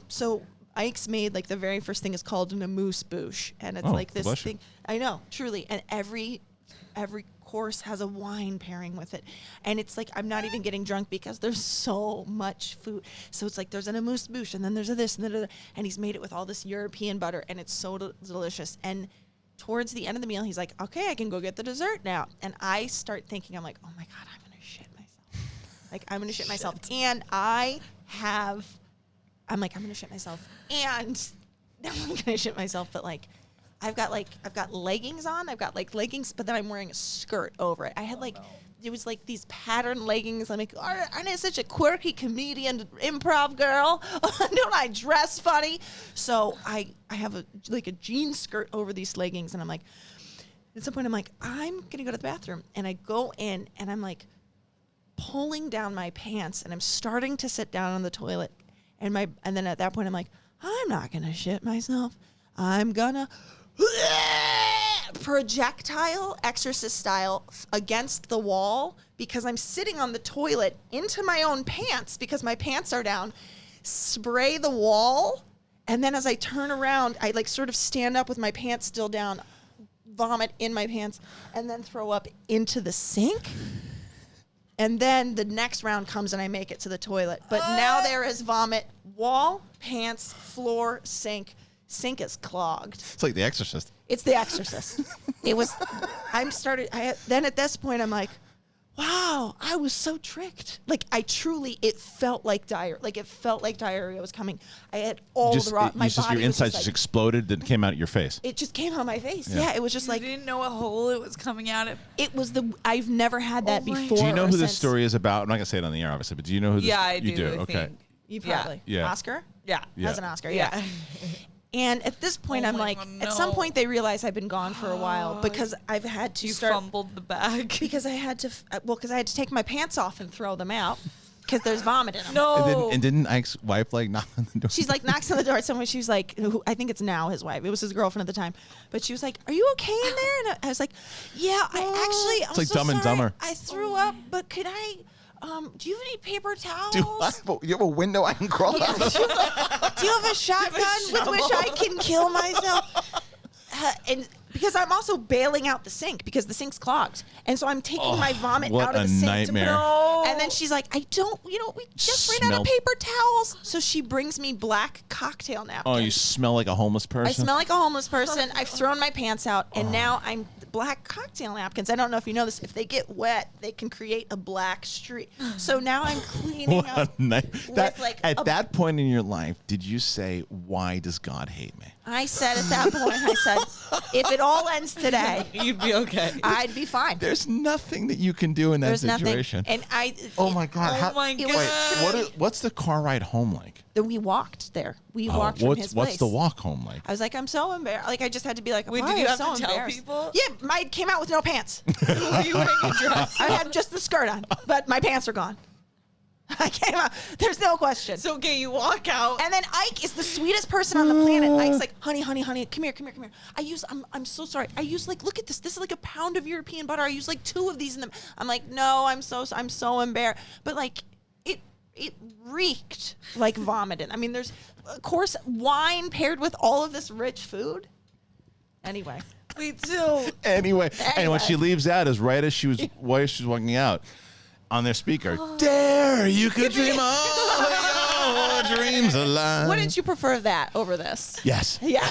So Ike's made like the very first thing is called an amuse bouche, and it's like this delicious. thing. I know, truly, and every course has a wine pairing with it, and it's like I'm not even getting drunk because there's so much food. So it's like there's an amuse bouche, and then there's a this and that, and he's made it with all this European butter, and it's so delicious. And towards the end of the meal, he's like, "Okay, I can go get the dessert now." And I start thinking, I'm like, "Oh my god, I'm gonna shit myself." Like I'm gonna shit myself, and I'm like, I'm gonna shit myself, and I'm gonna shit myself, but like. I've got leggings on. I've got like leggings, but then I'm wearing a skirt over it. I had it was like these patterned leggings. I'm like, aren't I such a quirky comedian, improv girl? Don't I dress funny? So I have a jean skirt over these leggings, and I'm like, at some point I'm like, I'm gonna go to the bathroom, and I go in, and I'm like pulling down my pants, and I'm starting to sit down on the toilet, and then at that point I'm like, I'm not gonna shit myself. I'm gonna projectile exorcist style against the wall because I'm sitting on the toilet into my own pants because my pants are down, spray the wall, and then as I turn around, I like sort of stand up with my pants still down, vomit in my pants, and then throw up into the sink. And then the next round comes and I make it to the toilet. But now there is vomit, wall, pants, floor, sink. Sink is clogged. It's like The Exorcist. It's The Exorcist. It was. Then at this point I'm like, wow, I was so tricked. Like it felt like diarrhea. Like it felt like diarrhea was coming. I had all the raw. My body. Your insides just exploded. Then came out of your face. It just came out of my face. Yeah, it was just like. You didn't know what hole it was coming out of. It was I've never had that before. Do you know who this story is about? I'm not gonna say it on the air, obviously, but do you know who? I do. You do. I Okay. think. You probably. Yeah. Oscar. Yeah. As an Oscar. Yeah. And at this point, I'm like, at some point they realize I've been gone for a while because I've had to fumbled the bag. Because I had to take my pants off and throw them out because there's vomit in them. No. And didn't Ike's wife like knock on the door? She's like knocks on the door. Someone, she was like, I think it's now his wife. It was his girlfriend at the time. But she was like, "Are you okay in there?" And I was like, "Yeah, It's like Dumb and Dumber. I threw up, but could I? Do you have any paper towels? Do you have a window I can crawl out of? Do you have a shotgun with which I can kill myself?" And because I'm also bailing out the sink because the sink's clogged, and so I'm taking my vomit out of the sink. Nightmare. And then she's like, we just ran out of paper towels. So she brings me black cocktail napkins. Oh, you smell like a homeless person. I smell like a homeless person. I've thrown my pants out, and now I'm black cocktail napkins. I don't know if you know this. If they get wet, they can create a black streak. So now I'm cleaning up. At that point in your life, did you say, "Why does God hate me"? I said at that point, if it all ends today, you'd be okay. I'd be fine. There's nothing that you can do in that situation. Nothing. And oh my God! My God! Wait, what's the car ride home like? We walked there. We walked from his place. What's the walk home like? I was like, I'm so embarrassed. Like I just had to be like, wait, did you have to tell people? Yeah, I came out with no pants. Were you wearing a dress? I had just the skirt on, but my pants are gone. I came out. There's no question. So, okay, you walk out. And then Ike is the sweetest person on the planet. Ike's like, honey, come here. I'm so sorry. I use look at this. This is like a pound of European butter. I use like 2 of these in them. I'm like, no, I'm so embarrassed. But like, it reeked like vomiting. I mean, there's, of course, wine paired with all of this rich food. Anyway. Me too. Anyway, and when she leaves out is right as she was walking out. On their speaker, dare you could dream all your dreams alive. Wouldn't you prefer that over this? Yes. Yeah.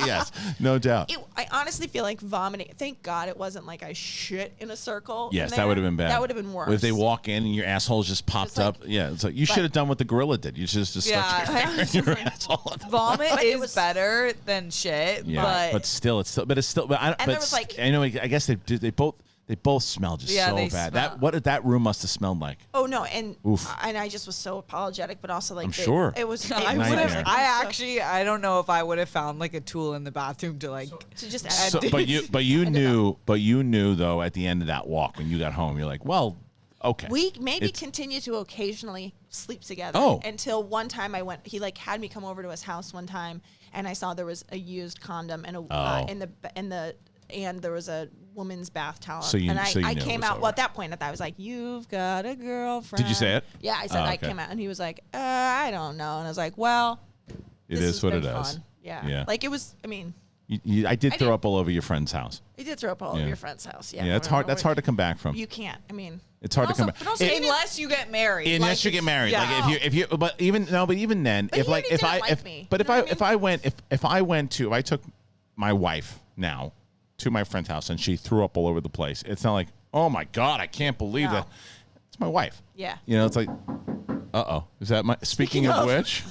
Yes, no doubt. I honestly feel like vomiting. Thank God it wasn't like I shit in a circle. Yes, that would have been bad. That would have been worse. What if they walk in and your asshole just popped up? Yeah, it's like you should have done what the gorilla did. You should have just stuck your finger in your asshole. Vomit is better than shit. Yeah, but still, it's still. But there was like, I know. I guess they both smell just so bad. Smell. That room must have smelled like. Oh no, and I just was so apologetic, but also like I'm sure it was. I don't know if I would have found like a tool in the bathroom to just add. But you knew though at the end of that walk when you got home, you're like, well, Okay. We maybe It's- continue to occasionally sleep together. Oh. Until one time he like had me come over to his house one time, and I saw there was a used condom and and there was a woman's bath towel. So you- and so you I knew it came was out. over. Well, at that point, I was like, "You've got a girlfriend." Did you say it? Yeah, I said. Oh, I okay. came out, and he was like, "I don't know," and I was like, "Well, It this is has what been it is. fun." Yeah. Yeah. Like it was. I mean, I did I throw did- up all over your friend's house. he did throw up all Yeah. over your friend's house. Yeah. Yeah, that's hard. That's hard to come back from. You can't. I mean, It's hard to come back. but also It- Unless you get married. Unless you get married, yeah. like if you, but even then, But if he like already if I didn't like if me. but You if know I what I if I went if I went to if I took my wife now to my friend's house and she threw up all over the place, it's not like, oh my god, I can't believe No. that. It's my wife. yeah. You know, it's like, is that my? Speaking of which,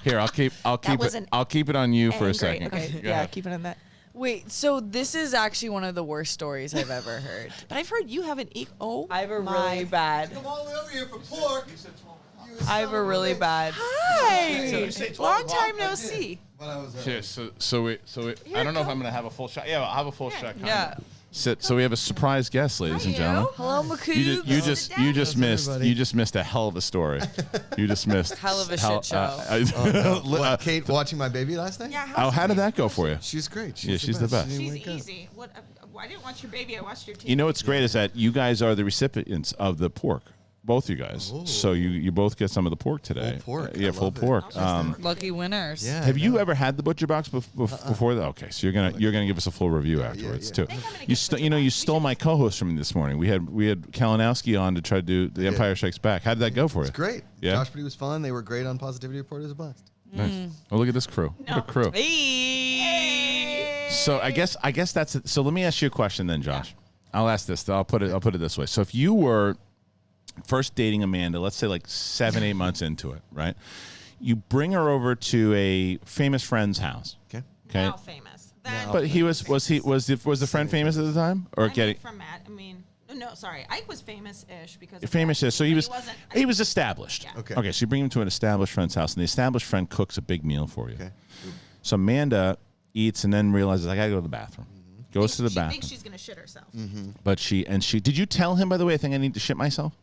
here I'll keep wasn't it on you for a angry. second. Okay. Go Yeah. ahead. Keep it on that. Wait, so this is actually one of the worst stories I've ever heard. But I've heard you have an oh. I have a my. really bad. Come all the way over here for pork. I have a really bad. Hi. Long time no see. But I was Here, so I don't know if I'm gonna have a full shot. Yeah, I'll have a full shot. Yeah. So we have a surprise guest, ladies and gentlemen. Hello, Macoop. You just missed everybody? a hell of a story. You just missed Hell of a shit show. what, Kate watching my baby last night? Yeah. how did that go for you? She's great. Yeah, she's the best. She didn't She's wake up. easy. What? I didn't watch your baby. I watched your TV. You know what's great is that you guys are the recipients of the pork, both you guys. Oh. So you both get some of the pork today. Full pork. Yeah, I full love it. pork. Lucky winners. Yeah. Have I you know. ever had the butcher box before that? Okay, so you're gonna give us a full review afterwards yeah. too. I think I'm gonna You get st- butcher you know you box. stole my co-host from me this morning. We had Kalinowski on to try to do The Empire Strikes Back. How did that go for you? It's great. Yeah? Josh Pretty was fun. They were great on Positivity Report. It was a blast. Nice. Oh, look at this crew. What a crew. Hey. So I guess that's it. So let me ask you a question then, Josh. I'll ask this. I'll put it this way. So if you were first dating Amanda, let's say like 7-8 months into it, right? You bring her over to a famous friend's house. Okay. Okay. Now famous. Then But was the friend famous at the time or I getting mean, from Matt. I mean, no, sorry. Ike was famous-ish because of famous? Matt, So but he was wasn't- he was established. Yeah. Okay. Okay. So you bring him to an established friend's house, and the established friend cooks a big meal for you. Okay. So Amanda eats and then realizes I gotta go to the bathroom. Goes to the she bathroom. thinks she's gonna shit herself. But she did you tell him, by the way, I think I need to shit myself?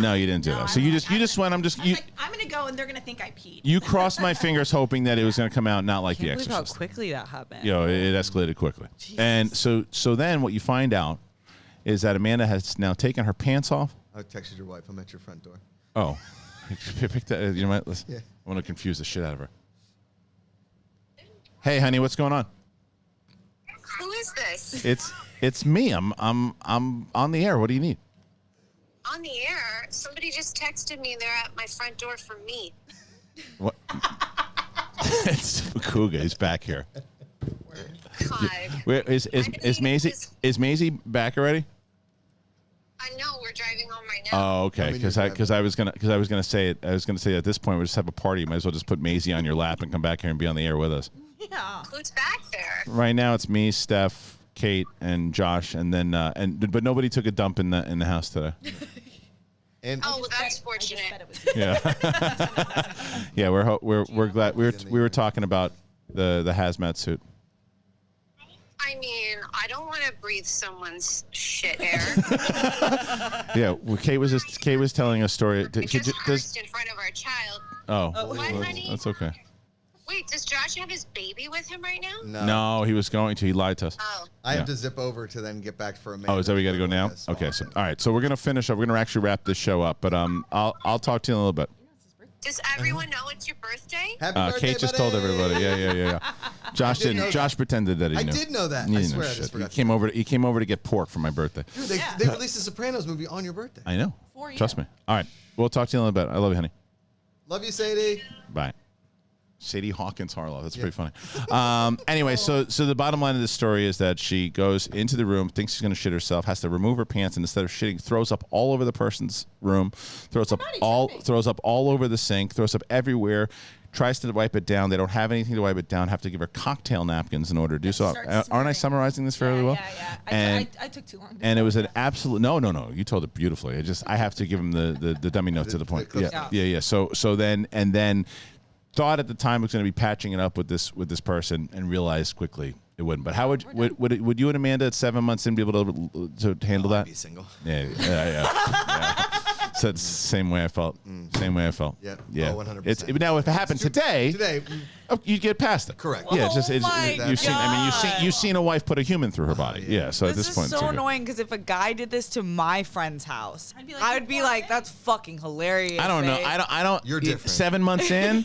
No, you didn't do No, that. I So you won't. just went, I was you like, I'm gonna go and they're gonna think I peed. you crossed my fingers hoping that it was gonna come out not like The Can't believe how Exorcist. quickly that happened. You know, it escalated quickly. And so then what you find out is that Amanda has now taken her pants off. I texted your wife. I'm at your front door. Oh. Pick that, you know what? Listen, Yeah. I want to confuse the shit out of her. Hey honey, what's going on? Who is this? It's me. I'm on the air. What do you need? On the air? Somebody just texted me. They're at my front door for me. What? It's Kuga. He's back here. God. Where, is Maisie back already? I know we're driving home right now. Oh, okay. I mean, Because you're I was gonna say it. I was gonna say at this point we just have a party. You might as well just put Maisie on your lap and come back here and be on the air with us. Yeah. Who's back there? Right now it's me, Steph, Kate, and Josh, and then but nobody took a dump in the house today. And Oh, well, that's I just fortunate. bet it was you. Yeah. Yeah, we're glad we were talking about the hazmat suit. I mean, I don't want to breathe someone's shit air. Yeah, well, Kate was telling a story. It just cursed in front of our child. Oh, What, honey? that's okay. Wait, does Josh have his baby with him right now? No, he was going to. He lied to us. Oh. I have Yeah. to zip over to then get back for a minute. Oh, is that where you got to go now? Yes. Okay, so all right, so we're gonna finish up. We're gonna actually wrap this show up, but I'll talk to you in a little bit. Does everyone know it's your birthday? Happy birthday, Kate just buddy. told everybody. Yeah. Josh didn't know didn't. Josh pretended that he I knew. did know that. He I didn't know swear I shit. just forgot. He came over to get pork for my birthday. Dude, they released the Sopranos movie on your birthday. I know. For you. Trust me. All right, we'll talk to you in a little bit. I love you, honey. Love you, Sadie. Bye. Sadie Hawkins Harloff. That's pretty funny. Anyway, so the bottom line of this story is that she goes into the room, thinks she's going to shit herself, has to remove her pants, and instead of shitting, throws up all over the person's room, throws up all over the sink, throws up everywhere. Tries to wipe it down. They don't have anything to wipe it down. Have to give her cocktail napkins in order to do so. Start Aren't I smearing. summarizing this fairly well? Yeah. And I took too long. to and do it was that. an absolute no. You told it beautifully. I have to give him the dummy note to the point. clip Yeah. So then thought at the time it was going to be patching it up with this person and realized quickly It wouldn't. But how would you and Amanda at 7 months in be able to handle I'd that? be single. Yeah. So it's the same way I felt. Same way I felt. Yeah. Yeah. Oh, 100%. Now if it happened today, you'd get past it. Correct. Yeah. It's just my you've seen a wife put a human through her body. Yeah. So at This this point, is it's so okay. annoying because if a guy did this to my friend's house, I'd I would be like, that's fucking hilarious. I don't know. babe. I don't. You're different. 7 months in.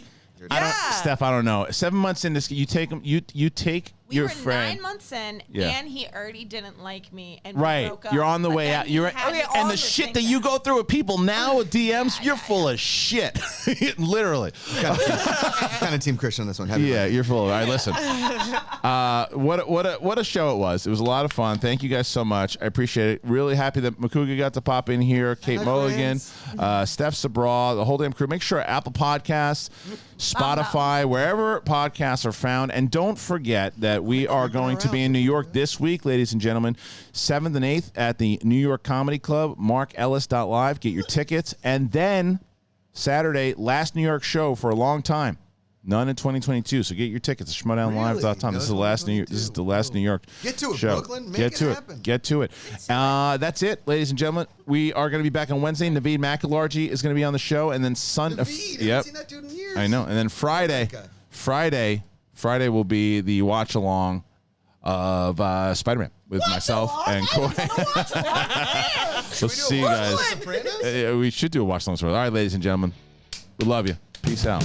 I don't, Yeah. Steph, I don't know. 7 months in this, you take him. You take We your were friend. 9 months in, Yeah. and he already didn't like me, and we Right, broke up. you're on the But way then out. he You're had me on and on the this shit thing that you go through with people now with DMs, you're full of shit. Literally. Kind of team Christian on this one. Happy Yeah, birthday. you're full of. All right, listen. What a show it was. It was a lot of fun. Thank you guys so much. I appreciate it. Really happy that Makuga got to pop in here. Kate Hi, Mulligan, friends. Steph Sabra, the whole damn crew. Make sure Apple Podcasts, Spotify, wherever podcasts are found, and don't forget that we are going to be in New York this week, ladies and gentlemen, 7th and 8th at the New York Comedy Club. MarkEllis.live. Get your tickets, and then Saturday, last New York show for a long time. None in 2022. So get your tickets at schmodownlive.com. Really? This is the last New York. This is the last New York Get to it, show. Brooklyn. Make Get it to happen. it. Get to it. That's it, ladies and gentlemen. We are going to be back on Wednesday. Naveed McEllargy is going to be on the show, and then Sunday. Naveed, I Yep. haven't seen that dude in years. I know. And then Friday will be the watch along of Spider-Man with myself and Corey. We'll see you guys. Sopranos? We should do a watch along. All right, ladies and gentlemen, we love you. Peace out.